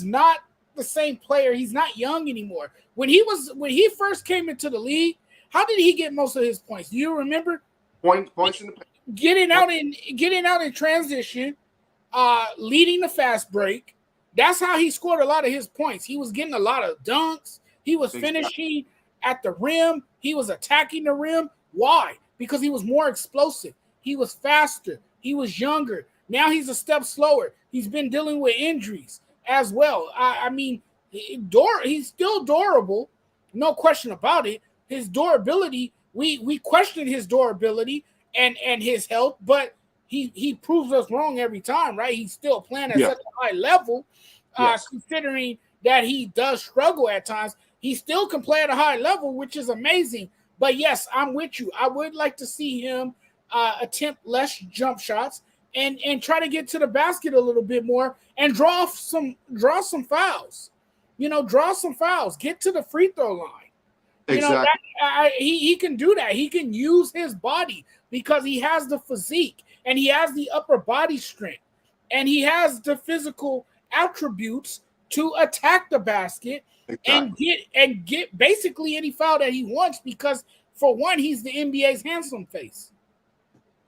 not the same player. He's not young anymore. When he first came into the league, how did he get most of his points? Do you remember? Points in the getting out in transition. Leading the fast break. That's how he scored a lot of his points. He was getting a lot of dunks. He was finishing at the rim. He was attacking the rim. Why? Because he was more explosive. He was faster. He was younger. Now he's a step slower. He's been dealing with injuries as well. I mean, he's still durable. No question about it. His durability, we questioned his durability and his health, but he proves us wrong every time, right? He's still playing at such a high level, considering that he does struggle at times. He still can play at a high level, which is amazing. But yes, I'm with you. I would like to see him attempt less jump shots and try to get to the basket a little bit more and draw some fouls. Draw some fouls. Get to the free throw line. Exactly. He can do that. He can use his body because he has the physique and he has the upper body strength and he has the physical attributes to attack the basket and get basically any foul that he wants because for one, he's the NBA's handsome face.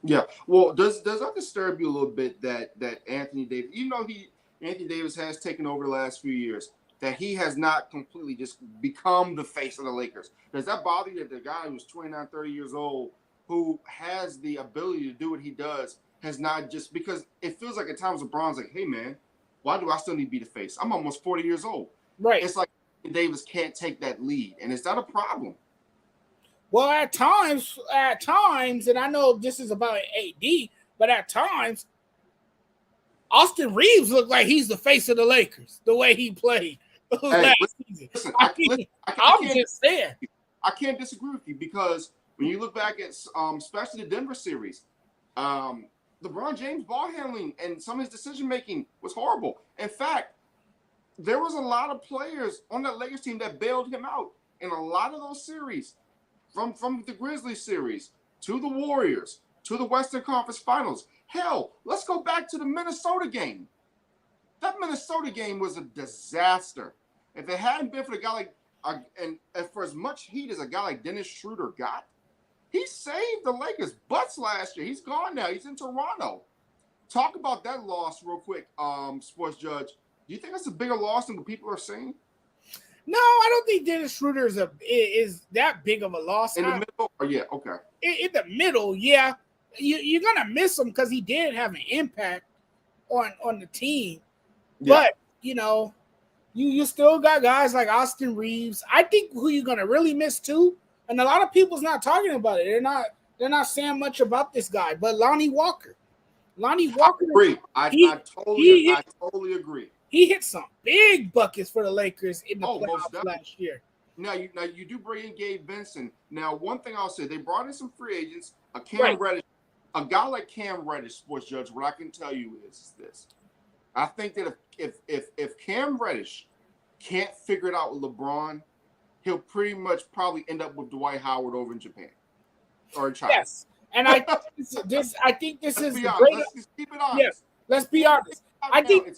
Yeah. Well, does that disturb you a little bit that Anthony Davis, even though Anthony Davis has taken over the last few years, that he has not completely just become the face of the Lakers? Does that bother you that the guy who's 29, 30 years old, who has the ability to do what he does, has not just, because it feels like at times LeBron's like, hey, man, why do I still need to be the face? I'm almost 40 years old. Right. It's like Davis can't take that lead. And is that a problem? Well, at times, and I know this is about AD, but at times, Austin Reeves looked like he's the face of the Lakers, the way he played last season. Listen, I'm just saying. I can't disagree with you because when you look back at, especially the Denver series, LeBron James' ball handling and some of his decision-making was horrible. In fact, there was a lot of players on that Lakers team that bailed him out in a lot of those series. From the Grizzlies series to the Warriors to the Western Conference Finals. Hell, let's go back to the Minnesota game. That Minnesota game was a disaster. If it hadn't been for the guy and for as much heat as a guy like Dennis Schroeder got, he saved the Lakers' butts last year. He's gone now. He's in Toronto. Talk about that loss real quick, Sports Judge. Do you think that's a bigger loss than what people are saying? No, I don't think Dennis Schroeder is that big of a loss. In the middle? Oh, yeah, okay. In the middle, yeah. You're going to miss him because he did have an impact on the team. Yeah. But, you still got guys like Austin Reeves. I think who you're going to really miss too, and a lot of people's not talking about it. They're not saying much about this guy, but Lonnie Walker. Lonnie Walker. I totally agree. He hit some big buckets for the Lakers in the playoffs last year. Now you do bring in Gabe Vincent. Now, one thing I'll say, they brought in some free agents. Reddish, a guy like Cam Reddish, Sports Judge. What I can tell you is this: I think that if Cam Reddish can't figure it out with LeBron, he'll pretty much probably end up with Dwight Howard over in Japan or in China. Yes, and I think this is the great. Let's just keep it honest. Yes, let's be honest. I think.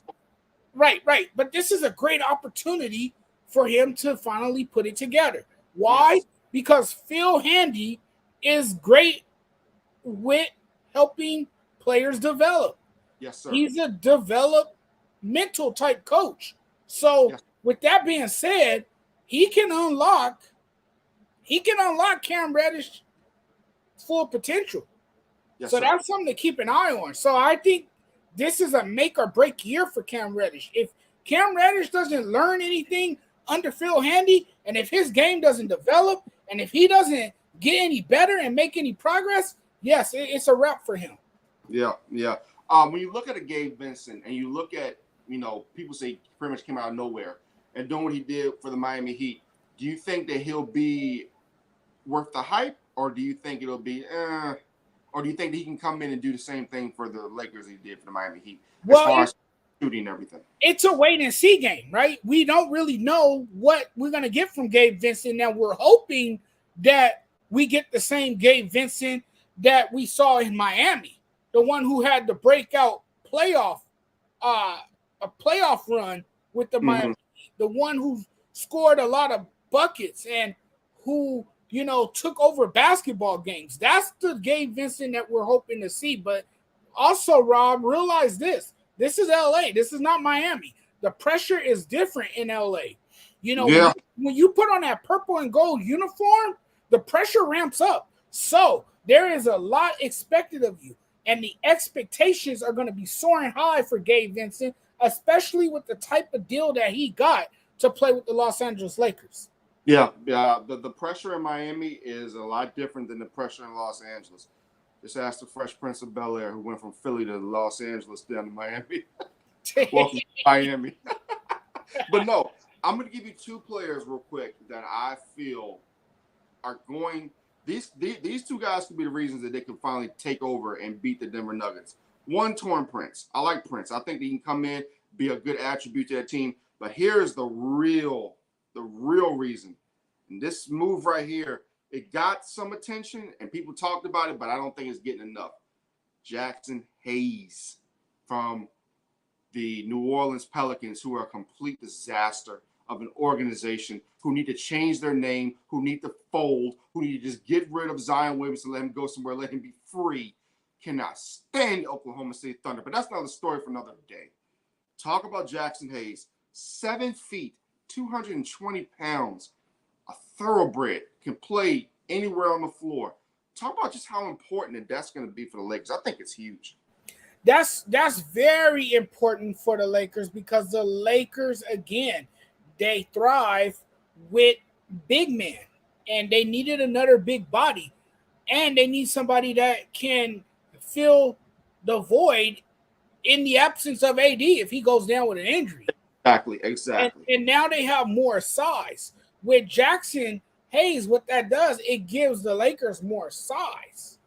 Right. But this is a great opportunity for him to finally put it together. Why? Yes. Because Phil Handy is great with helping players develop. Yes, sir. He's a developmental type coach. So with that being said, he can unlock Cam Reddish full potential. Yes, so that's something to keep an eye on. So I think this is a make or break year for Cam Reddish. If Cam Reddish doesn't learn anything under Phil Handy, and if his game doesn't develop, and if he doesn't get any better and make any progress, yes, it's a wrap for him. Yeah. When you look at a Gabe Vincent and you look at, people say he pretty much came out of nowhere and doing what he did for the Miami Heat, do you think that he'll be worth the hype, or do you think it'll be or do you think that he can come in and do the same thing for the Lakers he did for the Miami Heat as far as shooting and everything? It's a wait and see game, right? We don't really know what we're going to get from Gabe Vincent. Now, we're hoping that we get the same Gabe Vincent that we saw in Miami, the one who had the breakout playoff run with the Miami Heat, the one who scored a lot of buckets and who took over basketball games. That's the Gabe Vincent that we're hoping to see. But also, Rob, realize this. This is LA. This is not Miami. The pressure is different in LA. When you put on that purple and gold uniform, the pressure ramps up. So there is a lot expected of you. And the expectations are going to be soaring high for Gabe Vincent, especially with the type of deal that he got to play with the Los Angeles Lakers. Yeah. The pressure in Miami is a lot different than the pressure in Los Angeles. Just ask the Fresh Prince of Bel-Air, who went from Philly to Los Angeles down to Miami. Welcome to Miami. But no, I'm going to give you two players real quick that I feel are going. These two guys could be the reasons that they can finally take over and beat the Denver Nuggets. One, Taurean Prince. I like Prince. I think that he can come in, be a good attribute to that team. But here's the real reason And this move right here, it got some attention and people talked about it, but I don't think it's getting enough. Jackson Hayes from the New Orleans Pelicans, who are a complete disaster of an organization, who need to change their name, who need to fold, who need to just get rid of Zion Williamson, let him go somewhere, let him be free. Cannot stand the Oklahoma City Thunder. But that's another story for another day. Talk about Jackson Hayes. 7 feet, 220 pounds, a thoroughbred, can play anywhere on the floor. Talk about just how important that's going to be for the Lakers. I think it's huge. That's very important for the Lakers because the Lakers, again, they thrive with big men, and they needed another big body, and they need somebody that can fill the void in the absence of AD if he goes down with an injury. Exactly. And now they have more size. With Jackson Hayes, what that does, it gives the Lakers more size.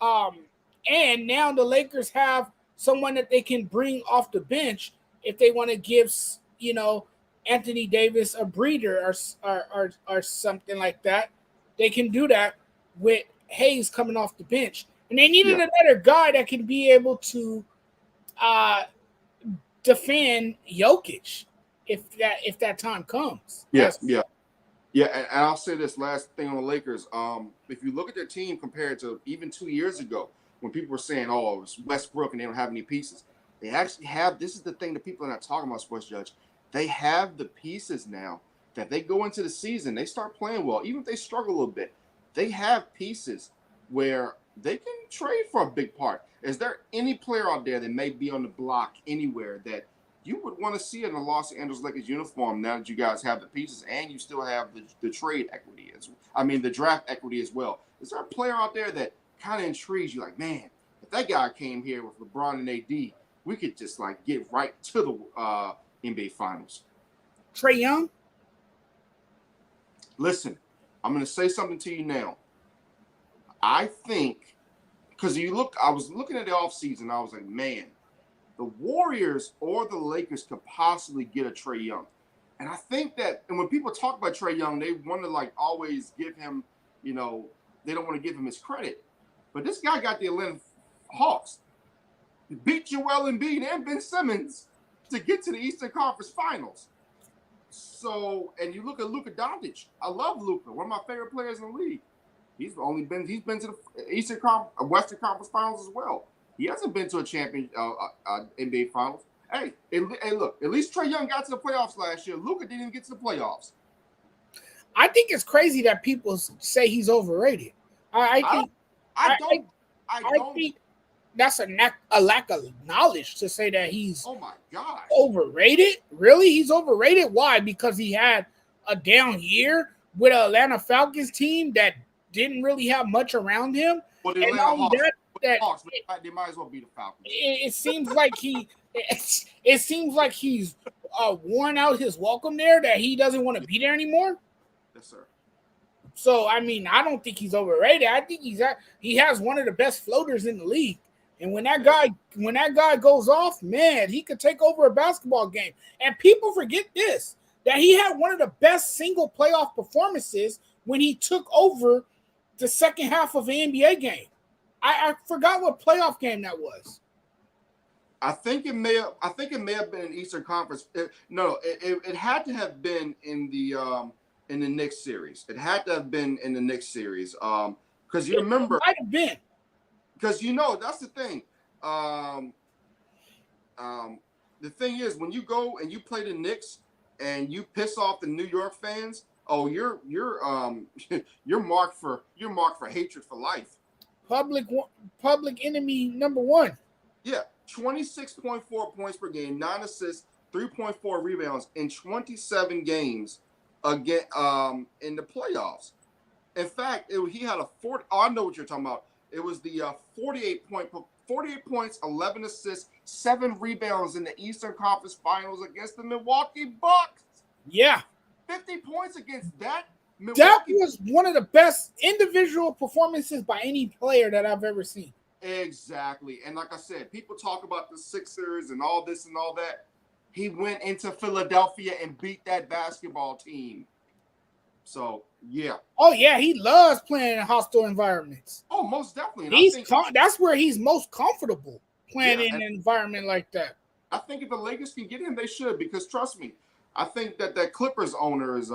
And now the Lakers have someone that they can bring off the bench if they want to give, Anthony Davis a breather or something like that. They can do that with Hayes coming off the bench. And they needed another guy that can be able to defend Jokic if that time comes. Yeah. And I'll say this last thing on the Lakers. If you look at their team compared to even 2 years ago, when people were saying, "Oh, it's Westbrook and they don't have any pieces," they actually have. This is the thing that people are not talking about, Sports Judge. They have the pieces now that they go into the season, they start playing well, even if they struggle a little bit. They have pieces where they can trade for a big part. Is there any player out there that may be on the block anywhere that you would want to see in the Los Angeles Lakers uniform now that you guys have the pieces and you still have the trade equity the draft equity as well? Is there a player out there that kind of intrigues you? Like, man, if that guy came here with LeBron and AD, we could just get right to the NBA Finals. Trae Young? Listen, I'm going to say something to you now. I think, because I was looking at the offseason, I was like, man, the Warriors or the Lakers could possibly get a Trae Young. And I think that, and when people talk about Trae Young, they want to always give him, they don't want to give him his credit. But this guy got the Atlanta Hawks. He beat Joel Embiid and Ben Simmons to get to the Eastern Conference Finals. So, and you look at Luka Doncic. I love Luka, one of my favorite players in the league. He's been to the Western Conference Finals as well. He hasn't been to a champion NBA Finals. Hey, look, at least Trae Young got to the playoffs last year. Luka didn't even get to the playoffs. I think it's crazy that people say he's overrated. I think that's a lack of knowledge to say that he's oh my gosh overrated. Really, he's overrated. Why? Because he had a down year with an Atlanta Falcons team that didn't really have much around him. Well, the Atlanta Hawks, they might as well be the Falcons. It seems like he's worn out his welcome there, that he doesn't want to be there anymore. Yes, sir. So, I don't think he's overrated. I think he has one of the best floaters in the league. And when that guy goes off, man, he could take over a basketball game. And people forget this, that he had one of the best single playoff performances when he took over the second half of an NBA game. I forgot what playoff game that was. I think it may have been an Eastern Conference. It had to have been in the Knicks series. It had to have been in the Knicks series. Because you remember, it might have been. Because that's the thing. The thing is, when you go and you play the Knicks and you piss off the New York fans, oh, you're marked for hatred for life. Public enemy number one. Yeah, 26.4 points per game, 9 assists, 3.4 rebounds in 27 games again in the playoffs. In fact, he had a 40. Oh, I know what you're talking about. It was the 48 points, 11 assists, 7 rebounds in the Eastern Conference Finals against the Milwaukee Bucks. Yeah. 50 points against that Milwaukee. That was one of the best individual performances by any player that I've ever seen. Exactly. And like I said, people talk about the Sixers and all this and all that. He went into Philadelphia and beat that basketball team. So, Yeah. Oh yeah, he loves playing in hostile environments. Oh, most definitely. And that's where he's most comfortable, playing in an environment like that. I think if the Lakers can get him, they should, because trust me, I think that Clippers owner is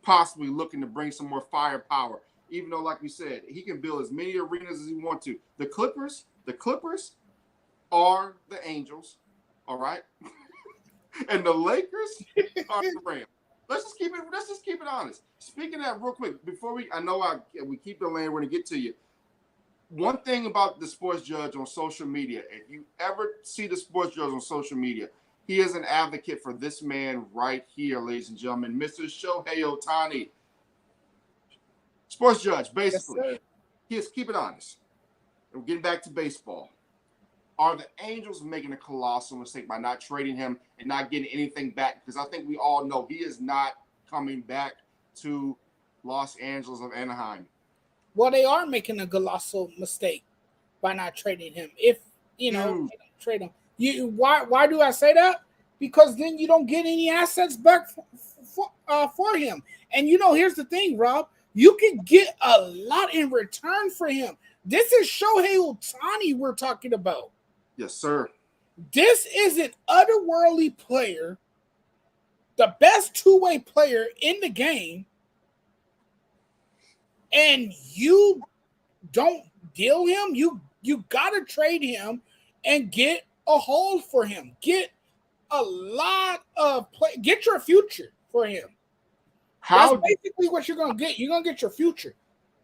possibly looking to bring some more firepower. Even though, like we said, he can build as many arenas as he wants to. The Clippers are the Angels, all right, and the Lakers are the Rams. Let's just keep it honest. Speaking of that, real quick, before we keep the lane, we're gonna get to you. One thing about the sports judge on social media, if you ever see the sports judge on social media, he is an advocate for this man right here, ladies and gentlemen, Mr. Shohei Ohtani. Sports judge, basically. Yes, keep it honest. And we're getting back to baseball. Are the Angels making a colossal mistake by not trading him and not getting anything back? Because I think we all know he is not coming back to Los Angeles of Anaheim. Well, they are making a colossal mistake by not trading him. If trade him, why do I say that? Because then you don't get any assets back for him. And here's the thing, Rob. You can get a lot in return for him. This is Shohei Ohtani we're talking about. Yes, sir. This is an otherworldly player, the best two-way player in the game, and you don't deal him. You gotta trade him and get a hold for him. Get a lot of play. Get your future for him. That's basically what you're gonna get. You're gonna get your future.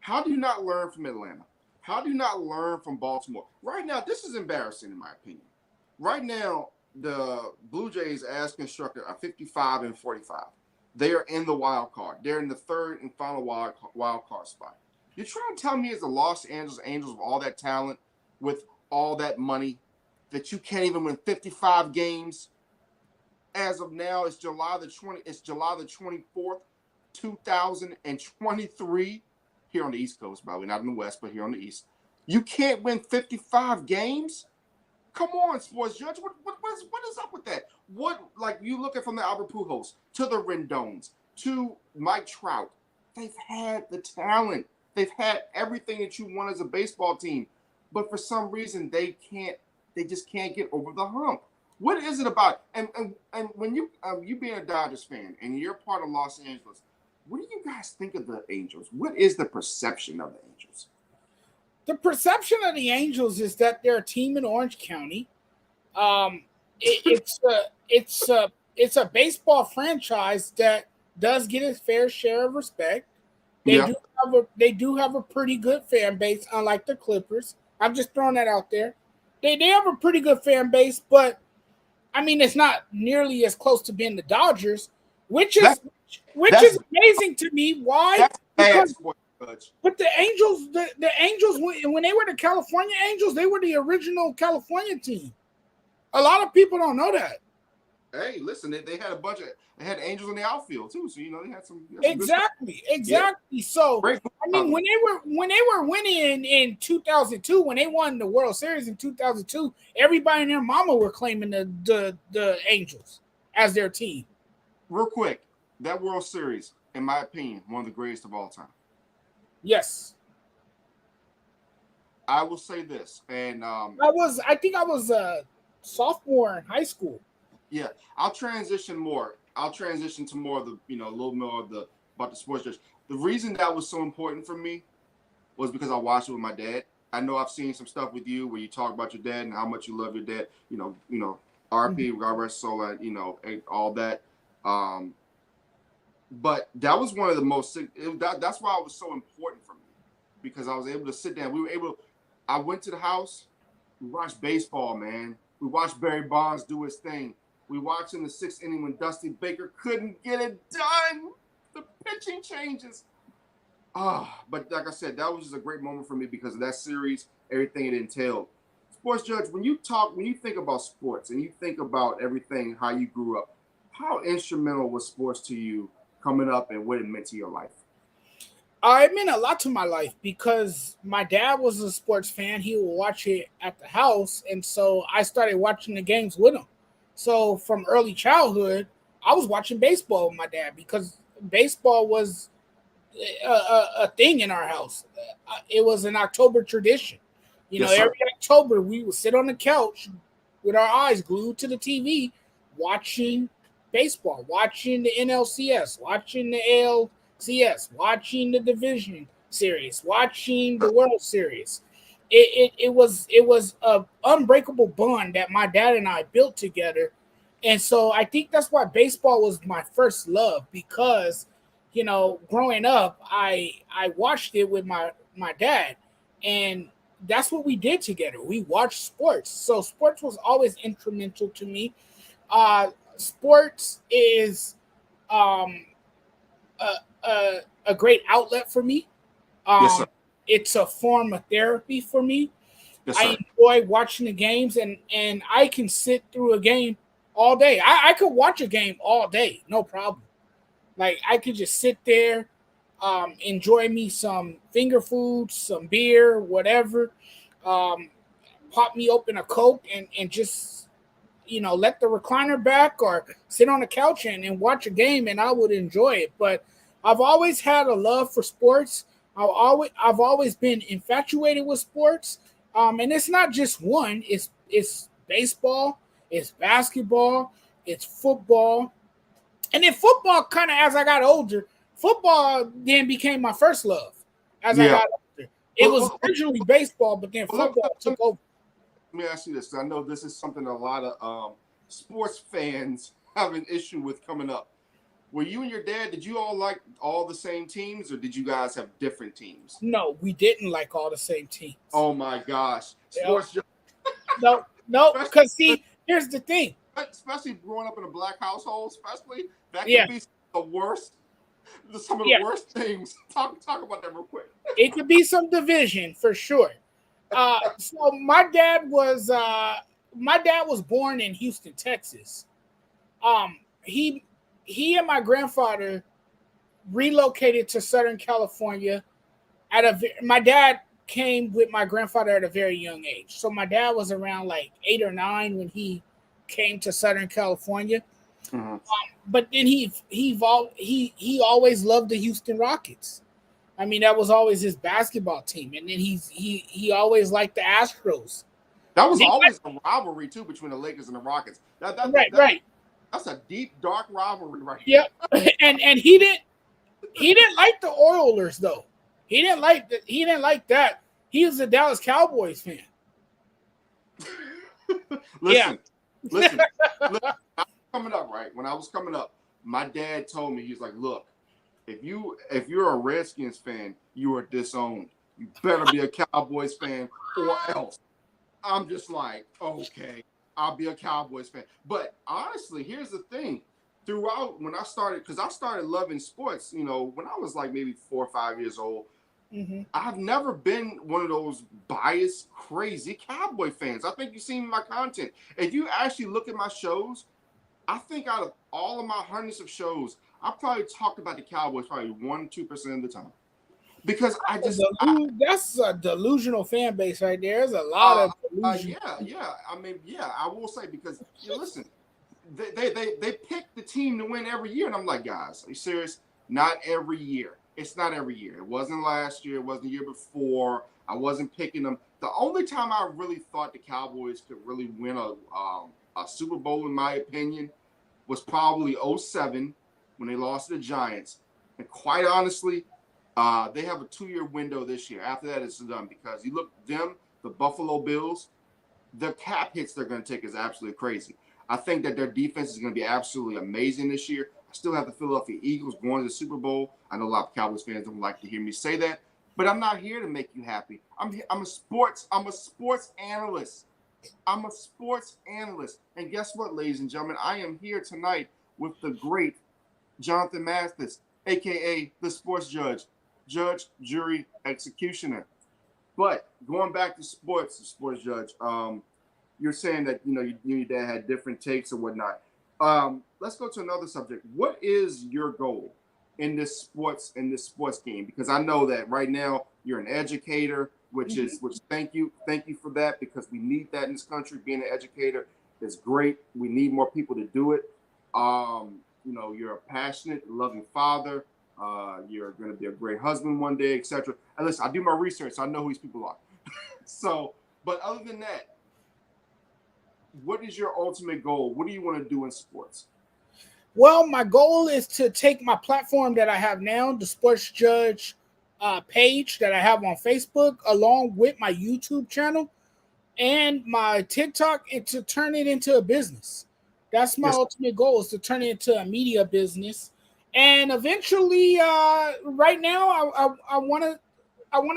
How do you not learn from Atlanta? How do you not learn from Baltimore? Right now, this is embarrassing in my opinion. Right now, the Blue Jays, as constructed, are 55 and 45. They are in the wild card. They're in the third and final wild card spot. You're trying to tell me as the Los Angeles Angels with all that talent, with all that money, that you can't even win 55 games? As of now, it's July the 24th, 2023. Here on the East Coast, probably not in the West, but here on the East. You can't win 55 games? Come on, sports judge. What is up with that? You look at from the Albert Pujols to the Rendones to Mike Trout. They've had the talent. They've had everything that you want as a baseball team. But for some reason, they just can't get over the hump. What is it about? And when you being a Dodgers fan and you're part of Los Angeles, what do you guys think of the Angels? What is the perception of the Angels? The perception of the Angels is that they're a team in Orange County. It's a baseball franchise that does get its fair share of respect. They do have a pretty good fan base, unlike the Clippers. I'm just throwing that out there. They have a pretty good fan base, but I mean it's not nearly as close to being the Dodgers, which is amazing to me. Why? But the Angels, the Angels, when they were the California Angels, they were the original California team. A lot of people don't know that. Hey, listen, they had Angels in the outfield too, so they had some. Exactly. Yeah. So I mean, when they were winning in 2002, when they won the World Series in 2002, everybody and their mama were claiming the Angels as their team. Real quick, that World Series, in my opinion, one of the greatest of all time. Yes. I will say this, and I think I was a sophomore in high school. Yeah, I'll transition to more of the, a little more of about the sports judge. The reason that was so important for me was because I watched it with my dad. I know I've seen some stuff with you where you talk about your dad and how much you love your dad. RP, God rest soul, and all that. But that was one of the most. That's why it was so important for me, because I was able to sit down. I went to the house. We watched baseball, man. We watched Barry Bonds do his thing. We watched in the sixth inning when Dusty Baker couldn't get it done. The pitching changes. But like I said, that was just a great moment for me because of that series, everything it entailed. Sports judge, when you think about sports and you think about everything, how you grew up, how instrumental was sports to you coming up and what it meant to your life? It meant a lot to my life because my dad was a sports fan. He would watch it at the house. And so I started watching the games with him. So from early childhood, I was watching baseball with my dad because baseball was a thing in our house. It was an October tradition. Yes, sir. Every October we would sit on the couch with our eyes glued to the TV, watching baseball, watching the NLCS, watching the ALCS, watching the division series, watching the World Series. It was a unbreakable bond that my dad and I built together, and so I think that's why baseball was my first love, because growing up, I watched it with my dad, and that's what we did together. We watched sports, so sports was always instrumental to me. Sports is um, a, a great outlet for me. Yes, sir. Um, it's a form of therapy for me. Yes, I sir. enjoy watching the games, and I can sit through a game all day. I could watch a game all day, no problem. Like I could just sit there, enjoy me some finger food, some beer, whatever. Um, Pop me open a Coke and just let the recliner back or sit on the couch and watch a game, and I would enjoy it. But I've always had a love for sports. I've always been infatuated with sports. And it's not just one. It's baseball, it's basketball, it's football, and then football. Kind of as I got older, football then became my first love. As I Yeah. got older, it Well, was originally baseball, but then well, football took over. let me ask you this, 'cause I know this is something a lot of sports fans have an issue with coming up. Were you and your dad, did you all like all the same teams, or did you guys have different teams? No, we didn't like all the same teams. Oh my gosh. Yep. Sports, No, because especially, see, here's the thing. especially growing up in a black household, especially, that Yeah, could be the worst, some of the yeah, worst things. Talk about that real quick. it could be some division for sure. So my dad was born in Houston, Texas. He and my grandfather relocated to Southern California my dad came with my grandfather at a very young age. So my dad was around like 8 or 9 when he came to Southern California. Mm-hmm. But then he always loved the Houston Rockets. I mean, that was always his basketball team. And then he always liked the Astros. That was They- always a rivalry too between the Lakers and the Rockets. right. That's a deep, dark rivalry right there. Yep. And he didn't like the Oilers though. He didn't like that. He was a Dallas Cowboys fan. Yeah. listen, listen, listen. I was coming up, right? When I was coming up, my dad told me, he's like, look, if you're a Redskins fan, you are disowned. You better be a Cowboys fan or else. I'm just like, okay, I'll be a Cowboys fan. But honestly, here's the thing. Throughout when I started, because I started loving sports, when I was like maybe 4 or 5 years old, Hmm. I've never been one of those biased, crazy Cowboy fans. I think you've seen my content. If you actually look at my shows, I think out of all of my hundreds of shows, I probably talked about the Cowboys probably 1-2% of the time. Because That's a delusional fan base right there. There's a lot of delusion. yeah. I mean, yeah, I will say because listen, they pick the team to win every year, and I'm like, guys, are you serious? Not every year. It's not every year. It wasn't last year. It wasn't the year before. I wasn't picking them. The only time I really thought the Cowboys could really win a Super Bowl, in my opinion, was probably '07 when they lost to the Giants. And quite honestly, they have a 2-year window this year. After that, it's done because you look them, the Buffalo Bills, the cap hits they're going to take is absolutely crazy. I think that their defense is going to be absolutely amazing this year. I still have the Philadelphia Eagles going to the Super Bowl. I know a lot of Cowboys fans don't like to hear me say that, but I'm not here to make you happy. I'm a sports analyst. I'm a sports analyst. And guess what, ladies and gentlemen? I am here tonight with the great Jonathan Mathis, a.k.a. the sports judge, jury, executioner. But going back to sports, the sports judge, you're saying that you and your dad had different takes or whatnot. Let's go to another subject. What is your goal in this sports game? Because I know that right now you're an educator, which thank you for that, because we need that in this country. Being an educator is great. We need more people to do it. You're a passionate, loving father. You're going to be a great husband one day, etc. And listen, I do my research, so I know who these people are. So, but other than that, what is your ultimate goal? What do you want to do in sports? Well, my goal is to take my platform that I have now, the Sports Judge page that I have on Facebook, along with my YouTube channel and my TikTok, and to turn it into a business. That's my ultimate goal, is to turn it into a media business. And eventually, right now, I want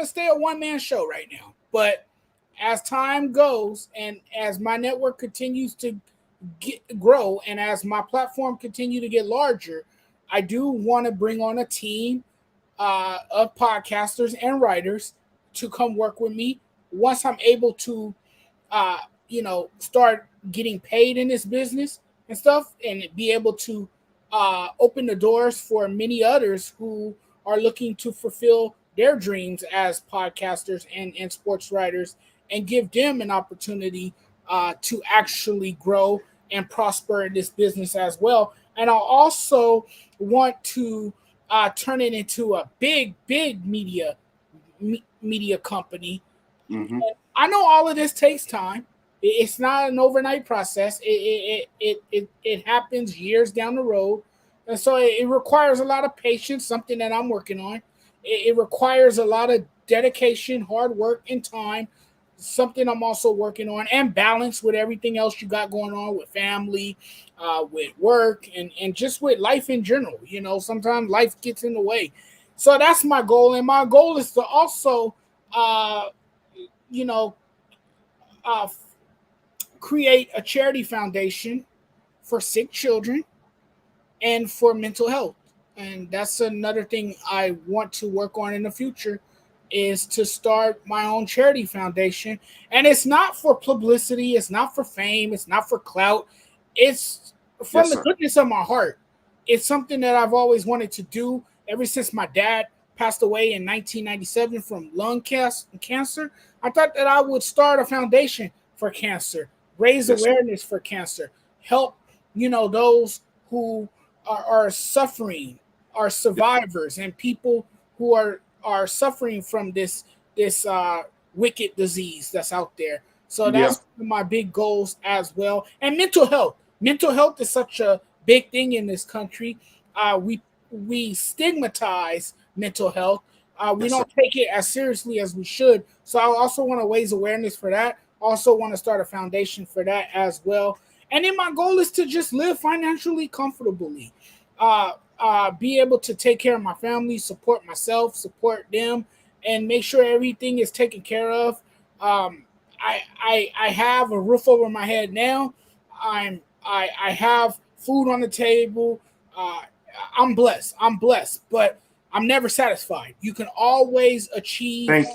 to stay a one-man show right now. But as time goes and as my network continues to grow and as my platform continue to get larger, I do want to bring on a team of podcasters and writers to come work with me once I'm able to start getting paid in this business and stuff, and be able to open the doors for many others who are looking to fulfill their dreams as podcasters and sports writers, and give them an opportunity to actually grow and prosper in this business as well. And I also want to turn it into a big media company. Mm-hmm. I know all of this takes time. It's not an overnight process. It happens years down the road, and so it requires a lot of patience. Something that I'm working on. It requires a lot of dedication, hard work, and time. Something I'm also working on, and balance with everything else you got going on with family, with work, and just with life in general. Sometimes life gets in the way. So that's my goal, and my goal is to also, you know, uh, create a charity foundation for sick children and for mental health. And that's another thing I want to work on in the future, is to start my own charity foundation. And it's not for publicity, it's not for fame, it's not for clout. It's from the goodness of my heart. It's something that I've always wanted to do ever since my dad passed away in 1997 from lung cancer. I thought that I would start a foundation for cancer, raise awareness for cancer, help those who are suffering, are survivors, and people who are suffering from this wicked disease that's out there. So that's one of my big goals as well. And mental health. Mental health is such a big thing in this country. We stigmatize mental health. We don't take it as seriously as we should. So I also want to raise awareness for that. Also want to start a foundation for that as well. And then my goal is to just live financially comfortably. Be able to take care of my family, support myself, support them, and make sure everything is taken care of. I have a roof over my head now. I have food on the table. I'm blessed, but I'm never satisfied. You can always achieve. Thank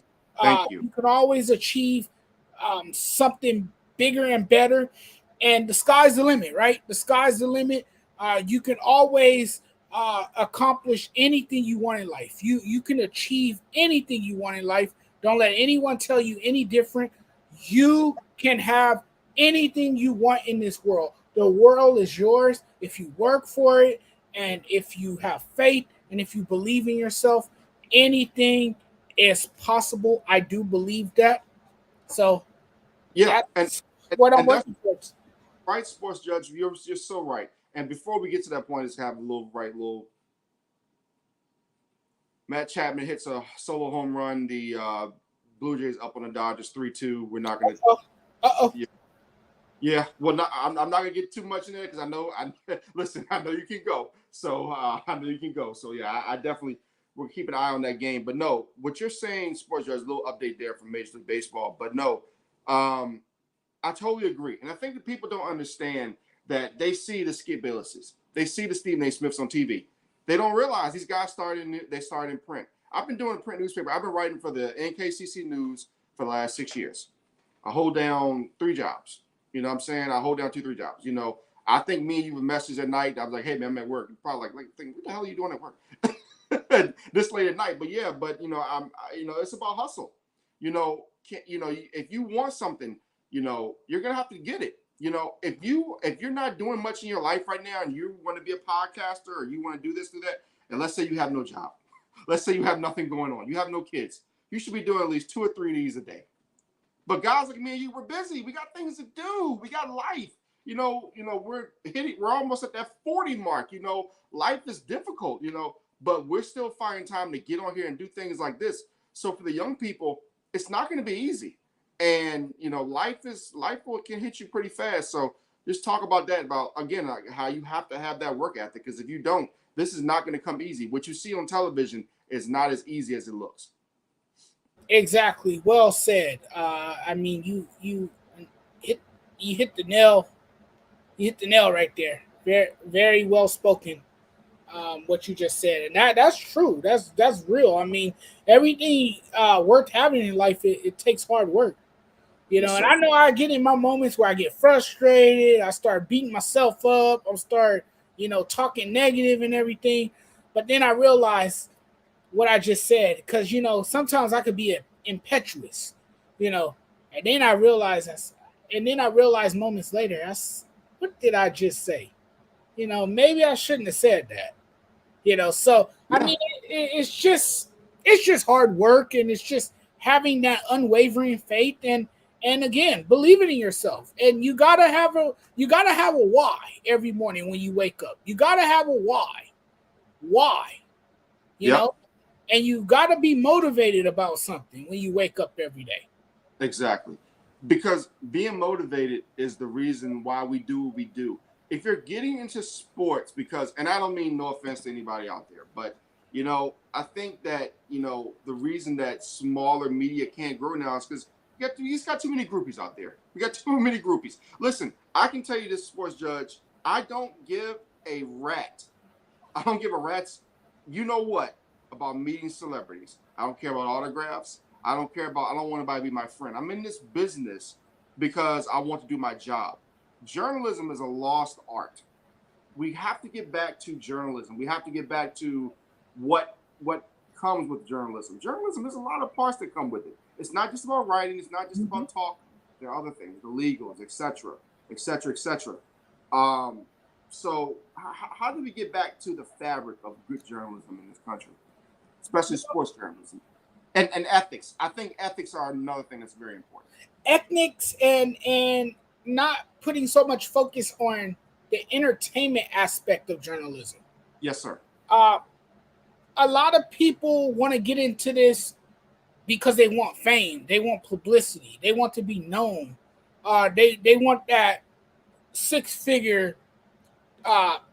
you. You can always achieve something bigger and better, and the sky's the limit, right? The sky's the limit. You can always accomplish anything you want in life. You can achieve anything you want in life. Don't let anyone tell you any different. You can have anything you want in this world. The world is yours if you work for it, and if you have faith, and if you believe in yourself. Anything is possible. I do believe that. So that's what I'm working towards. Right, Sports Judge, you're so right. And before we get to that point, let's have a little. Matt Chapman hits a solo home run. The Blue Jays up on the Dodgers 3-2. We're not going to. Yeah. Well, I'm not going to get too much in there because I know you can go. So I know you can go. So yeah, I definitely will keep an eye on that game. But no, what you're saying, Sports Judge, a little update there from Major League Baseball. But no, I totally agree. And I think that people don't understand that they see the Skip Baylesses. They see the Stephen A. Smiths on TV. They don't realize these guys started in print. I've been doing print newspaper. I've been writing for the NKCC News for the last 6 years. I hold down 3 jobs. You know what I'm saying? I hold down 2-3 jobs. I think me and you would message at night. I was like, hey, man, I'm at work. You're probably like think, what the hell are you doing at work? This late at night. But yeah, it's about hustle. If you want something, you're gonna have to get it. If you're not doing much in your life right now and you want to be a podcaster or you want to do this, do that, and let's say you have no job. Let's say you have nothing going on. You have no kids. You should be doing at least 2 or 3 of these a day. But guys like me and you, we're busy. We got things to do. We got life. We're almost at that 40 mark. Life is difficult, but we're still finding time to get on here and do things like this. So for the young people, it's not going to be easy. And, life can hit you pretty fast. So just talk about that, again, like how you have to have that work ethic, because if you don't, this is not going to come easy. What you see on television is not as easy as it looks. Exactly. Well said. I mean, you hit the nail. You hit the nail right there. Very, very well spoken. What you just said, and that's true. That's real. I mean, everything worth having in life, it takes hard work. And I know I get in my moments where I get frustrated. I start beating myself up. I start, talking negative and everything. But then I realize what I just said, because, sometimes I could be impetuous, and then I realize moments later, what did I just say? Maybe I shouldn't have said that. So, yeah. I mean, it's just hard work, and it's just having that unwavering faith and again, believing in yourself. And you gotta have a why every morning when you wake up. You gotta have a why. You know, and you gotta be motivated about something when you wake up every day. Exactly. Because being motivated is the reason why we do what we do. If you're getting into sports, and I don't mean no offense to anybody out there, but I think that the reason that smaller media can't grow now is because you just got too many groupies out there. We got too many groupies. Listen, I can tell you this, sports judge, I don't give a rat. I don't give a rat's, about meeting celebrities. I don't care about autographs. I don't want anybody to be my friend. I'm in this business because I want to do my job. Journalism is a lost art. We have to get back to journalism. We have to get back to what comes with journalism. Journalism, there's a lot of parts that come with it. It's not just about writing. It's not just about talk. There are other things, the legals, et cetera, et cetera, et cetera. So how do we get back to the fabric of good journalism in this country, especially sports journalism? And ethics. I think ethics are another thing that's very important. Ethics and not putting so much focus on the entertainment aspect of journalism. Yes, sir. A lot of people want to get into this because they want fame, they want publicity, they want to be known. They want that 6-figure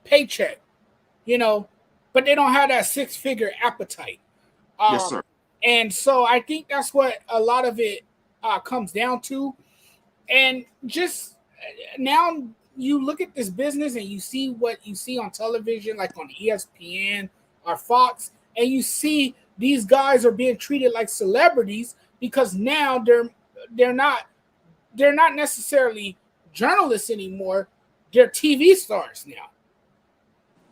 paycheck, but they don't have that 6-figure appetite. Yes, sir. And so I think that's what a lot of it comes down to. And just now you look at this business and you see what you see on television, like on ESPN or Fox, and you see these guys are being treated like celebrities because now they're not necessarily journalists anymore. They're TV stars now.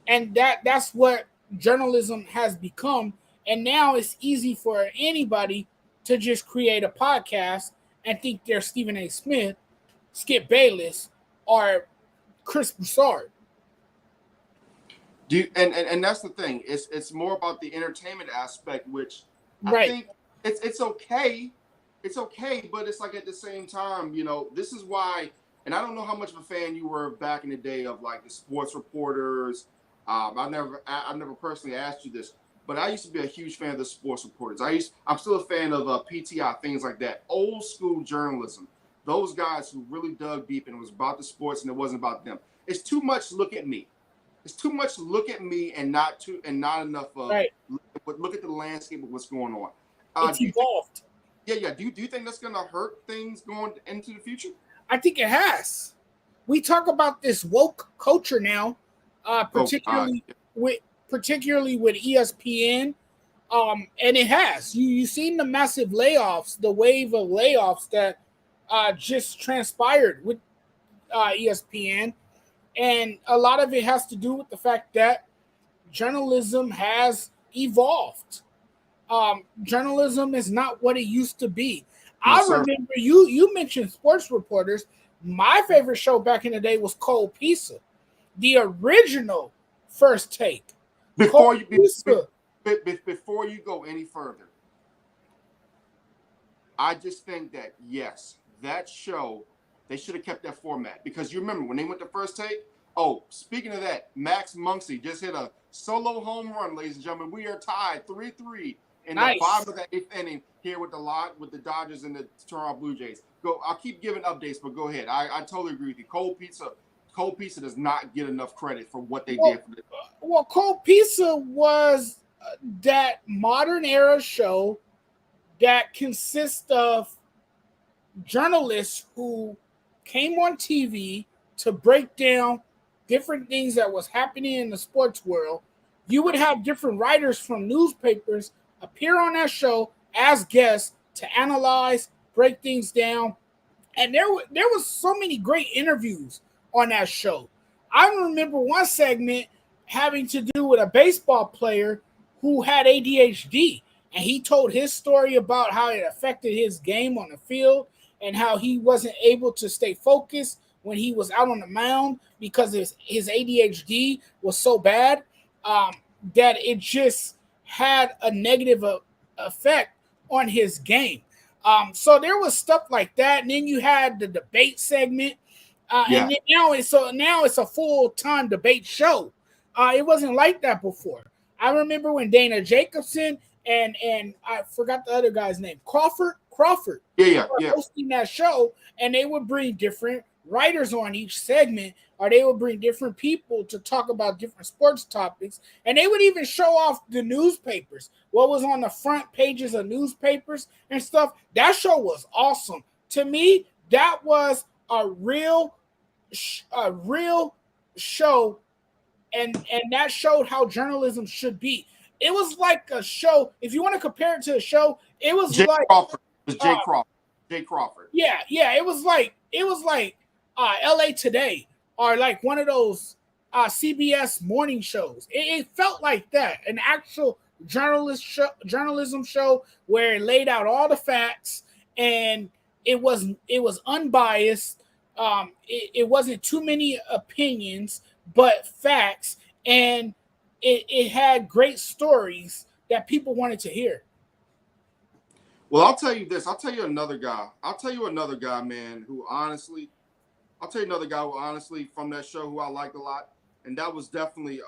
And that's what journalism has become. And now it's easy for anybody to just create a podcast and think they're Stephen A. Smith, Skip Bayless, or Chris Broussard. And that's the thing. It's more about the entertainment aspect, which I think it's okay. It's okay, but it's like at the same time, this is why. And I don't know how much of a fan you were back in the day of like the sports reporters. I've never personally asked you this, but I used to be a huge fan of the sports reporters. I'm still a fan of PTI, things like that. Old school journalism. Those guys who really dug deep and it was about the sports and it wasn't about them. It's too much look at me. It's too much look at me and not enough look at the landscape of what's going on. It's evolved. Do you think that's going to hurt things going into the future? I think it has. We talk about this woke culture now, particularly with ESPN, and it has. You've seen the massive layoffs, the wave of layoffs that just transpired with ESPN. And a lot of it has to do with the fact that journalism has evolved. Journalism is not what it used to be. Yes, I remember you mentioned sports reporters. My favorite show back in the day was Cold Pizza, the original First Take. Before you go any further, I just think that yes, that show, they should have kept that format, because you remember when they went to First Take. Oh, speaking of that, Max Muncy just hit a solo home run, ladies and gentlemen. We are tied 3-3 in the bottom of the 8th inning here with the Dodgers and the Toronto Blue Jays. I'll keep giving updates, but go ahead. I totally agree with you. Cold Pizza does not get enough credit for what they did. Well, Cold Pizza was that modern era show that consists of journalists who came on TV to break down different things that was happening in the sports world. You would have different writers from newspapers appear on that show as guests to analyze, break things down. And there was so many great interviews on that show. I remember one segment having to do with a baseball player who had ADHD. And he told his story about how it affected his game on the field and how he wasn't able to stay focused when he was out on the mound because his ADHD was so bad that it just had a negative effect on his game. So there was stuff like that. And then you had the debate segment. And then now it's a full-time debate show. It wasn't like that before. I remember when Dana Jacobson and I forgot the other guy's name, Crawford. Hosting that show, and they would bring different writers on each segment, or they would bring different people to talk about different sports topics, and they would even show off the newspapers, what was on the front pages of newspapers and stuff. That show was awesome. To me, that was a real show, and that showed how journalism should be. It was like a show. If you want to compare it to a show, it was Jay like Crawford. It was Jay Crawford. Yeah. It was like LA Today, or like one of those CBS morning shows. It felt like that, an actual journalism show where it laid out all the facts, and it was unbiased. It wasn't too many opinions, but facts, and it had great stories that people wanted to hear. Well, I'll tell you this. I'll tell you another guy, man, from that show who I liked a lot, and that was definitely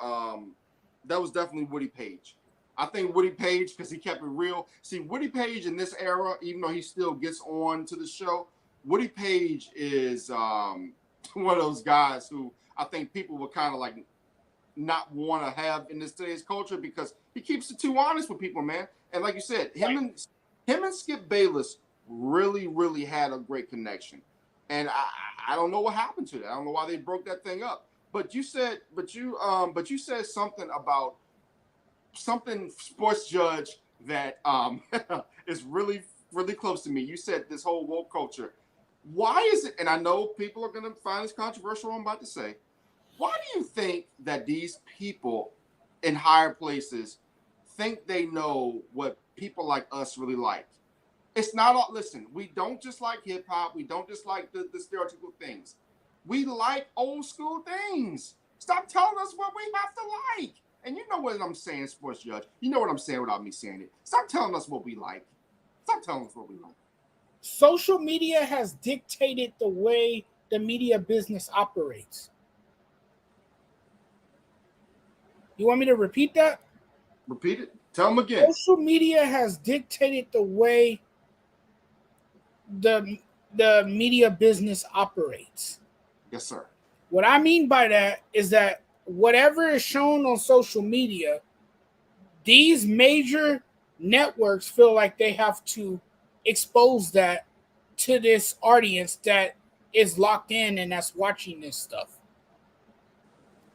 Woody Page. I think Woody Page, because he kept it real. See, Woody Page in this era, even though he still gets on to the show, Woody Page is one of those guys who I think people would kind of like not want to have in this today's culture, because he keeps it too honest with people, man. And like you said, him and Skip Bayless really, really had a great connection. And I don't know what happened to that. I don't know why they broke that thing up. But you said something about something sports judge that is really, really close to me. You said this whole woke culture. Why is it, and I know people are going to find this controversial, what I'm about to say, why do you think that these people in higher places think they know what people like us really like? It's not all, listen, we don't just like hip hop. We don't just like the stereotypical things. We like old school things. Stop telling us what we have to like. And you know what I'm saying, sports judge. You know what I'm saying without me saying it. Stop telling us what we like. Stop telling us what we like. Social media has dictated the way the media business operates. You want me to repeat that? Repeat it. Tell them again. Social media has dictated the way the media business operates. Yes, sir. What I mean by that is that whatever is shown on social media, these major networks feel like they have to expose that to this audience that is locked in and that's watching this stuff.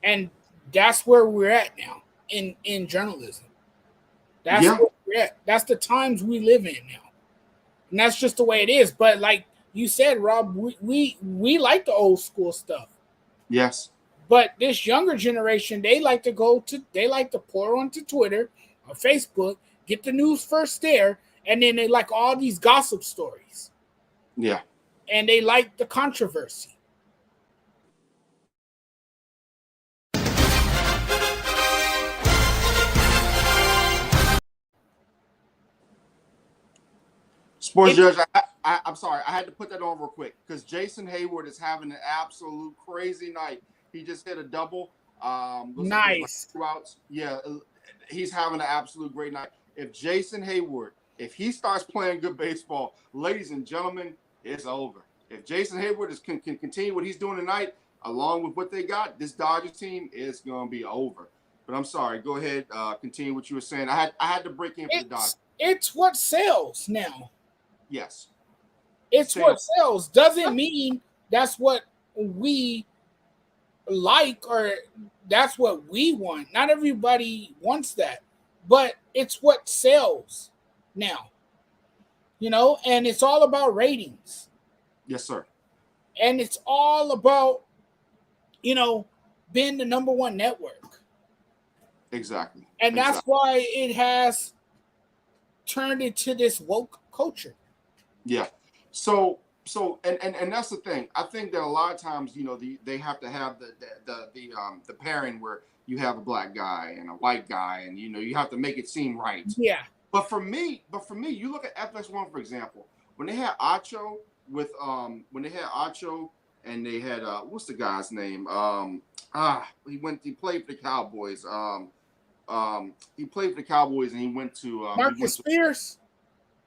And that's where we're at now in journalism. That's where we're at. That's the times we live in now. And that's just the way it is. But like you said, Rob, we like the old school stuff. Yes. But this younger generation, they like to pour onto Twitter or Facebook, get the news first there, and then they like all these gossip stories. Yeah. And they like the controversy. Sports Judge, I'm sorry. I had to put that on real quick because Jason Hayward is having an absolute crazy night. He just hit a double. Nice. Like yeah, he's having an absolute great night. If Jason Hayward, if he starts playing good baseball, ladies and gentlemen, it's over. If Jason Hayward can continue what he's doing tonight, along with what they got, this Dodgers team is going to be over. But I'm sorry. Go ahead. Continue what you were saying. I had to break in for the Dodgers. It's what sells now. Yes. It's what sells. Doesn't mean that's what we like or that's what we want. Not everybody wants that, but it's what sells now. You know, and it's all about ratings. Yes, sir. And it's all about, you know, being the number one network. Exactly. And that's why it has turned into this woke culture. Yeah. So and that's the thing. I think that a lot of times, you know, they have to have the pairing where you have a black guy and a white guy, and you know, you have to make it seem right. Yeah. But for me, you look at FS1, for example, when they had Acho with and they had what's the guy's name? He played for the Cowboys. He played for the Cowboys and he went to Marcus Spears.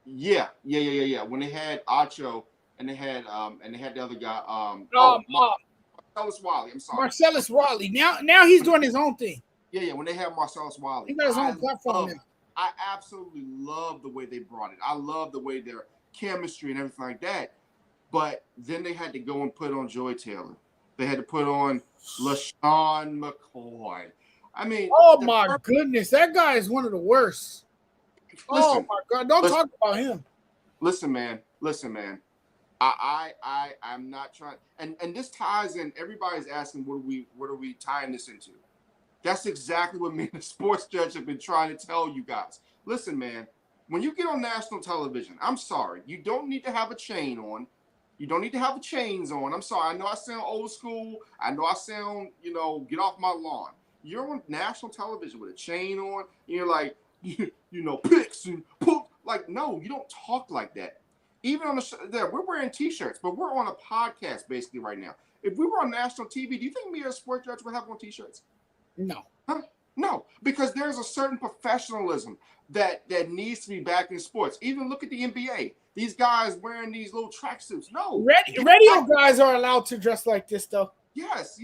Yeah. When they had Acho and they had the other guy, Marcellus Wiley. I'm sorry, Marcellus Wiley. Now he's doing his own thing. Yeah. When they had Marcellus Wiley, he got his own platform now. I absolutely love the way they brought it. I love the way their chemistry and everything like that. But then they had to go and put on Joy Taylor. They had to put on LaShawn McCoy. I mean, oh my goodness, that guy is one of the worst. Listen, oh my God, don't talk about him. Listen, man. I'm not trying, and this ties in. Everybody's asking, what are we tying this into? That's exactly what me and the Sports Judge have been trying to tell you guys. Listen, man, when you get on national television, I'm sorry, you don't need to have a chain on. You don't need to have chains on. I'm sorry. I know I sound old school. I know I sound, you know, get off my lawn. You're on national television with a chain on. And you're like, you know, picks and poop. Like, no, you don't talk like that. Even on the show, we're wearing T-shirts, but we're on a podcast basically right now. If we were on national TV, do you think me as a Sports Judge would have on T-shirts? No. Huh? No, because there's a certain professionalism that needs to be back in sports. Even look at the NBA. These guys wearing these little tracksuits. No. Radio guys are allowed to dress like this, though. Yes.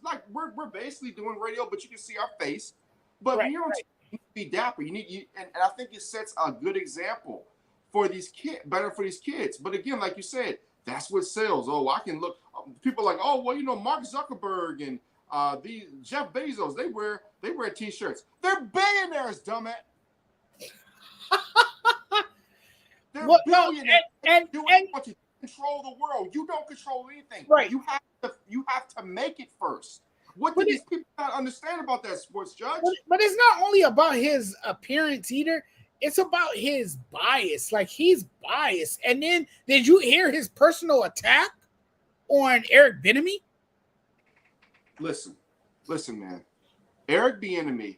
Like, we're basically doing radio, but you can see our face. But when you're on TV, you need to be dapper. And I think it sets a good example for these kids, better for these kids. But again, like you said, that's what sells. Oh, I can look. People are like, oh, well, you know, Mark Zuckerberg and the Jeff Bezos, they wear T-shirts. They're billionaires, dumbass. They're billionaires. And want to control the world. You don't control anything. Right. You have to make it first. What do these people not understand about that, Sports Judge? But it's not only about his appearance either. It's about his bias. Like, he's biased. And then, did you hear his personal attack on Eric Bieniemy? Listen, man. Eric Bieniemy,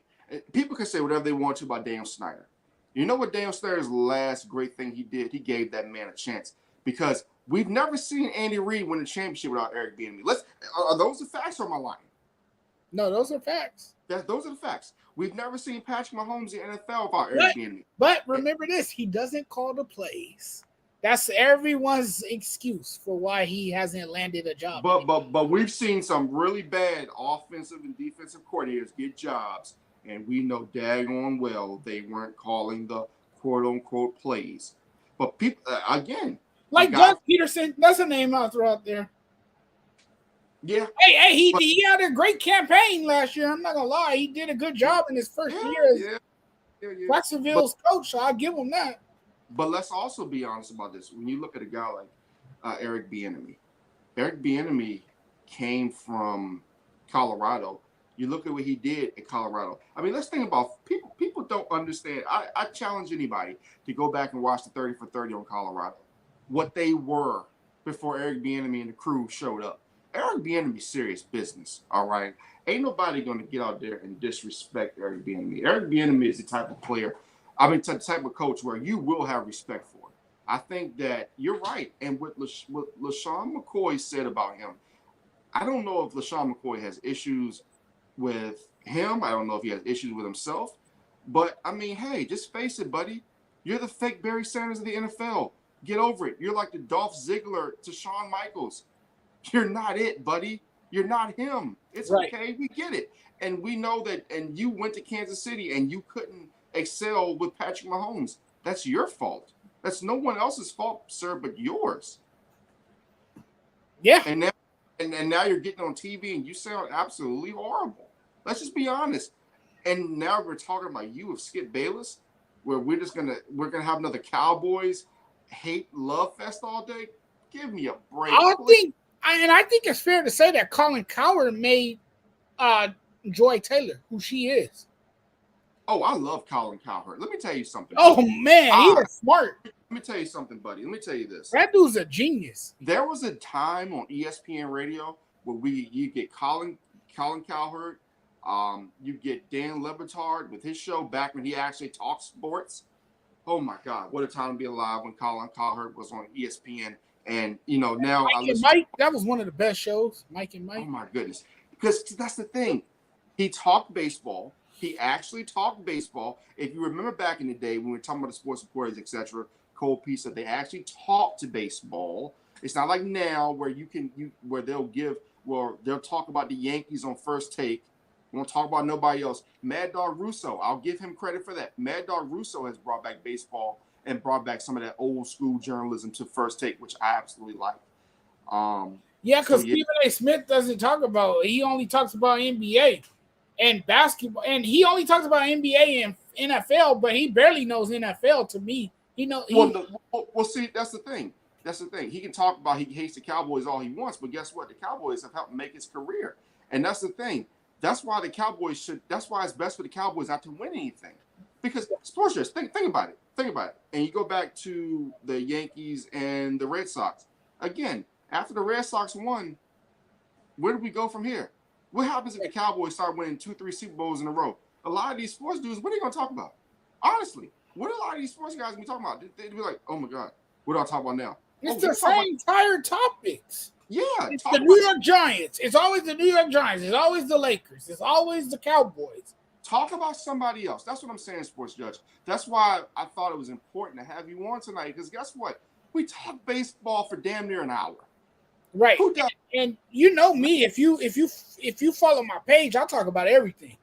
people can say whatever they want to about Daniel Snyder. You know what Daniel Snyder's last great thing he did? He gave that man a chance. Because we've never seen Andy Reid win a championship without Eric Bieniemy. Are those the facts or am I lying? No, those are facts. Those are the facts. We've never seen Patrick Mahomes in the NFL without Eric Bieniemy. But remember this, he doesn't call the plays. That's everyone's excuse for why he hasn't landed a job. But we've seen some really bad offensive and defensive coordinators get jobs, and we know daggone well they weren't calling the quote unquote plays. But people again, like Doug Peterson, that's a name I'll throw out there. Yeah. Hey, he had a great campaign last year. I'm not gonna lie, he did a good job in his first year as Jacksonville's coach. So I'll give him that. But let's also be honest about this. When you look at a guy like Eric Bieniemy came from Colorado. You look at what he did in Colorado. I mean, let's think about people. People don't understand. I challenge anybody to go back and watch the 30 for 30 on Colorado. What they were before Eric Bieniemy and the crew showed up. Eric Bieniemy serious business, all right? Ain't nobody going to get out there and disrespect Eric Bieniemy. Eric Bieniemy is the type of player, the type of coach where you will have respect for it. I think that you're right. And what LaShawn McCoy said about him, I don't know if LaShawn McCoy has issues with him. I don't know if he has issues with himself. But, I mean, hey, just face it, buddy. You're the fake Barry Sanders of the NFL. Get over it. You're like the Dolph Ziggler to Shawn Michaels. You're not it, buddy. You're not him. It's right. Okay. We get it. And we know that. And you went to Kansas City and you couldn't excel with Patrick Mahomes. That's your fault. That's no one else's fault, sir, but yours. Yeah. And now you're getting on TV and you sound absolutely horrible. Let's just be honest. And now we're talking about you with Skip Bayless, where we're gonna have another Cowboys hate love fest all day. Give me a break. I think it's fair to say that Colin Cowherd made Joy Taylor who she is. Oh, I love Colin Cowherd. Let me tell you something. Oh man, he's smart. Let me tell you something, buddy. Let me tell you this. That dude's a genius. There was a time on ESPN Radio where you get Colin Cowherd, you get Dan Le Batard with his show back when he actually talked sports. Oh my God, what a time to be alive when Colin Cowherd was on ESPN. And now Mike and Mike, that was one of the best shows. Mike and Mike. Oh my goodness, because that's the thing. He talked baseball. He actually talked baseball. If you remember back in the day when we were talking about the sports reporters, etc., Cole P said they actually talked to baseball. It's not like now where they'll talk about the Yankees on First Take. We won't talk about nobody else. Mad Dog Russo, I'll give him credit for that. Mad Dog Russo has brought back baseball and brought back some of that old school journalism to First Take, which I absolutely like. Because Stephen A. Smith doesn't talk about. He only talks about NBA and basketball, and he only talks about NBA and NFL, but he barely knows NFL. To me, Well, see, that's the thing. He can talk about he hates the Cowboys all he wants, but guess what? The Cowboys have helped him make his career, and that's the thing. That's why That's why it's best for the Cowboys not to win anything, because sports just think about it. And you go back to the Yankees and the Red Sox again. After the Red Sox won, where do we go from here? What happens if the Cowboys start winning 2-3 Super Bowls in a row? A lot of these sports dudes, what are they going to talk about? Honestly, what are a lot of these sports guys be talking about? They'd be like, oh my God, what do I talk about now? It's the same tired topics. Yeah. It's the New York Giants. It's always the New York Giants. It's always the Lakers. It's always the Cowboys. Talk about somebody else. That's what I'm saying, Sports Judge. That's why I thought it was important to have you on tonight, because guess what? We talk baseball for damn near an hour. Right. And you know me, if you follow my page, I'll talk about everything.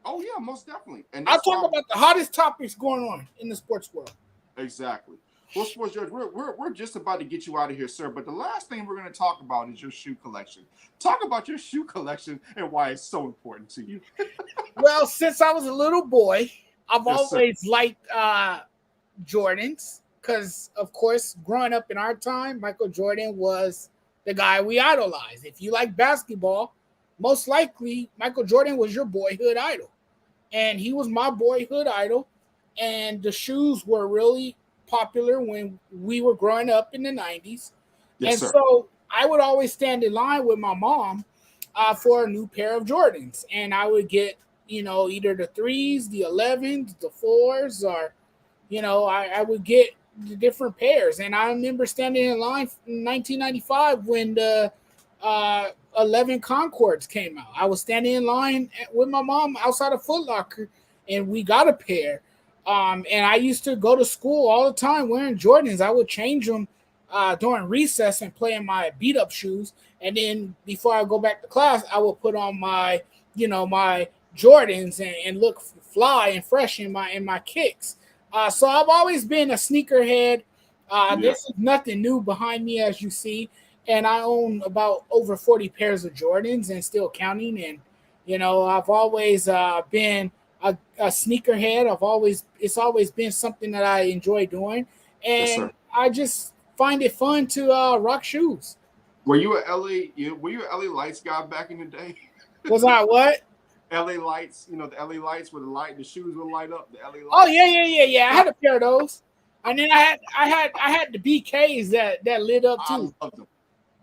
Oh yeah, most definitely. And I'll talk about the hottest topics going on in the sports world. Exactly. Well, Sports Judge, we're just about to get you out of here, sir. But the last thing we're going to talk about is your shoe collection. Talk about your shoe collection and why it's so important to you. Well, since I was a little boy, I've always liked Jordans, because, of course, growing up in our time, Michael Jordan was the guy we idolized. If you like basketball, most likely Michael Jordan was your boyhood idol. And he was my boyhood idol. And the shoes were really popular when we were growing up in the 90s. Yes, sir. So I would always stand in line with my mom for a new pair of Jordans. And I would get, either the 3s, the 11s, the 4s, or, I would get the different pairs. And I remember standing in line in 1995 when the 11 Concords came out. I was standing in line with my mom outside of Foot Locker, and we got a pair. And I used to go to school all the time wearing Jordans. I would change them during recess and play in my beat-up shoes. And then before I go back to class, I would put on my Jordans and look fly and fresh in my kicks. So I've always been a sneakerhead. This is nothing new behind me, as you see. And I own about over 40 pairs of Jordans and still counting. And, I've always been a sneakerhead. It's always been something that I enjoy doing. And I just find it fun to rock shoes. Were you an LA Lights guy back in the day? Was I what? LA Lights, the LA Lights where the shoes would light up. The LA Lights. Oh yeah. I had a pair of those, and then I had the BKs that lit up too. I loved them.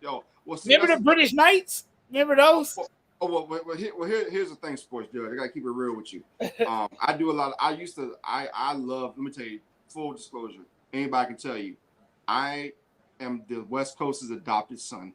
Yo, remember the British Knights? Remember those? Here's the thing, Sports Judge. I gotta keep it real with you. I do a lot. I love. Let me tell you, full disclosure. Anybody can tell you, I am the West Coast's adopted son.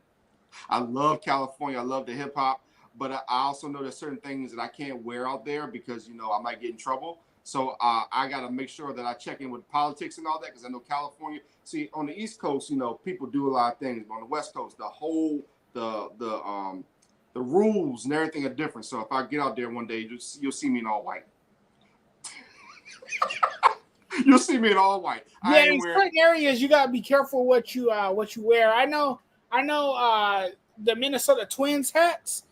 I love California. I love the hip hop, but I also know there's certain things that I can't wear out there because, you know, I might get in trouble. So I got to make sure that I check in with politics and all that, because I know California. See, on the East Coast, you know, people do a lot of things, but on the West Coast, the rules and everything are different. So if I get out there one day, you'll see me in all white. You'll see me in all white. Yeah, in certain areas you gotta be careful what you wear. I know the Minnesota Twins hats.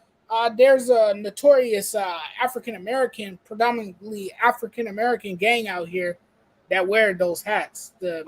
There's a notorious African American, predominantly African American gang out here that wear those hats. Yeah.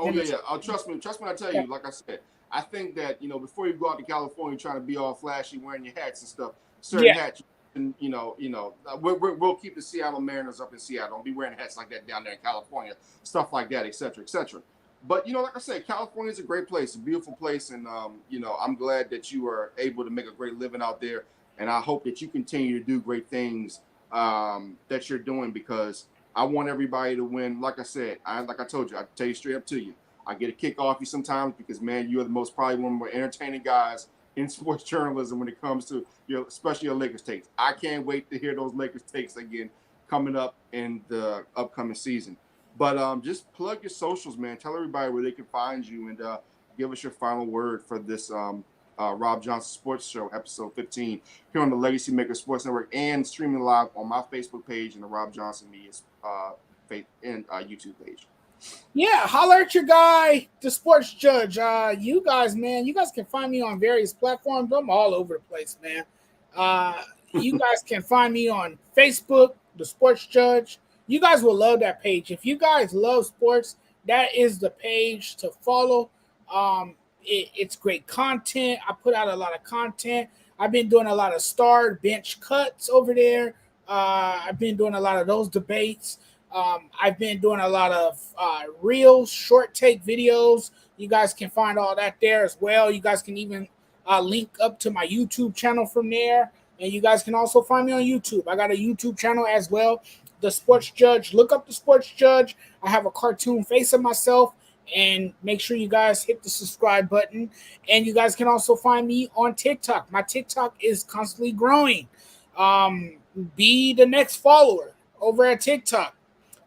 Trust me. I tell you, like I said, I think that, you know, before you go out to California trying to be all flashy, wearing your hats and stuff, certain hats. And we'll keep the Seattle Mariners up in Seattle. Don't be wearing hats like that down there in California, stuff like that, et cetera, et cetera. But, you know, like I said, California is a great place, a beautiful place. And, you know, I'm glad that you are able to make a great living out there. And I hope that you continue to do great things that you're doing, because I want everybody to win. Like I said, like I told you, I tell you straight up to you, I get a kick off you sometimes because, man, you're the most probably one of the more entertaining guys in sports journalism when it comes to especially your Lakers takes. I can't wait to hear those Lakers takes again coming up in the upcoming season. But just plug your socials, man. Tell everybody where they can find you, and give us your final word for this Robb Johnson Sports Show, episode 15, here on the Legacy Maker Sports Network, and streaming live on my Facebook page and the Robb Johnson Media YouTube page. Yeah, holler at your guy, the Sports Judge. You guys, man, you guys can find me on various platforms. I'm all over the place, man. You guys can find me on Facebook, the Sports Judge. You guys will love that page. If you guys love sports, that is the page to follow. It's great content. I put out a lot of content. I've been doing a lot of start bench cuts over there. I've been doing a lot of those debates. I've been doing a lot of reels, short take videos. You guys can find all that there as well. You guys can even link up to my YouTube channel from there. And you guys can also find me on YouTube. I got a YouTube channel as well, The Sports Judge. Look up The Sports Judge. I have a cartoon face of myself. And make sure you guys hit the subscribe button. And you guys can also find me on TikTok. My TikTok is constantly growing. Be the next follower over at TikTok.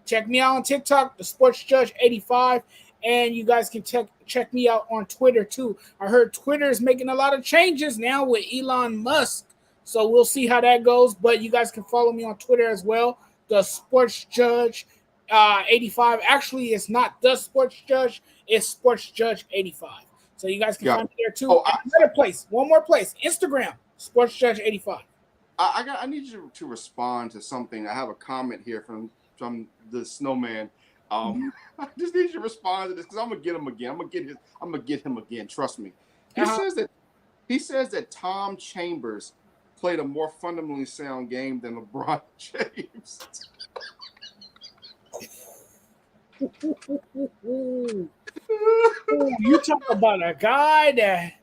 Check me out on TikTok, the Sports Judge 85, and you guys can check me out on Twitter too. I heard Twitter is making a lot of changes now with Elon Musk, so we'll see how that goes. But you guys can follow me on Twitter as well, the Sports Judge 85. Actually, it's not the Sports Judge; it's Sports Judge 85. So you guys can find me there too. One more place, Instagram, Sports Judge 85. I need you to respond to something. I have a comment here from the Snowman. I just need you to respond to this because I'm gonna get him again. I'm gonna get him again. Trust me. He says that Tom Chambers played a more fundamentally sound game than LeBron James. You talk about a guy that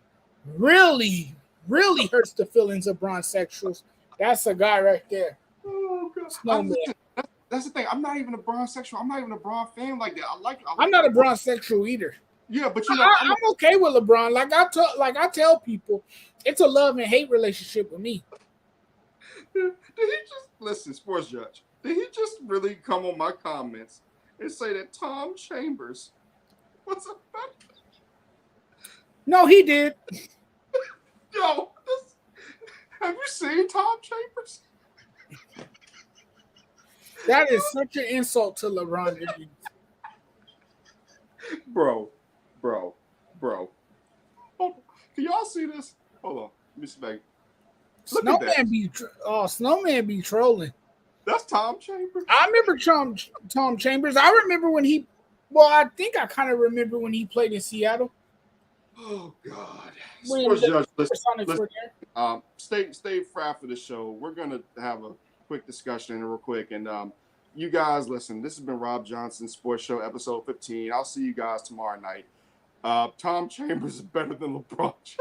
really, really hurts the feelings of bronsexuals. That's a guy right there. Oh, God. Snowman. That's the thing. I'm not even a bronsexual. I'm not even a Bron fan like that. I'm not a bronsexual either. Yeah, but you know, I'm okay with LeBron. Like I tell people, it's a love and hate relationship with me. Did he just listen, Sports Judge? Did he just really come on my comments and say that Tom Chambers was a better? No, he did. Yo, have you seen Tom Chambers? That is such an insult to LeBron James. Bro. Hold on. Can y'all see this? Hold on. Let me see, baby. Snowman be trolling. That's Tom Chambers. I remember Tom Chambers. I remember when I think I kind of remember when he played in Seattle. Oh God. Sports Judge, listen. Stay for after the show. We're gonna have a quick discussion real quick. And you guys, listen, this has been Robb Johnson Sports Show, episode 15. I'll see you guys tomorrow night. Tom Chambers is better than LeBron James.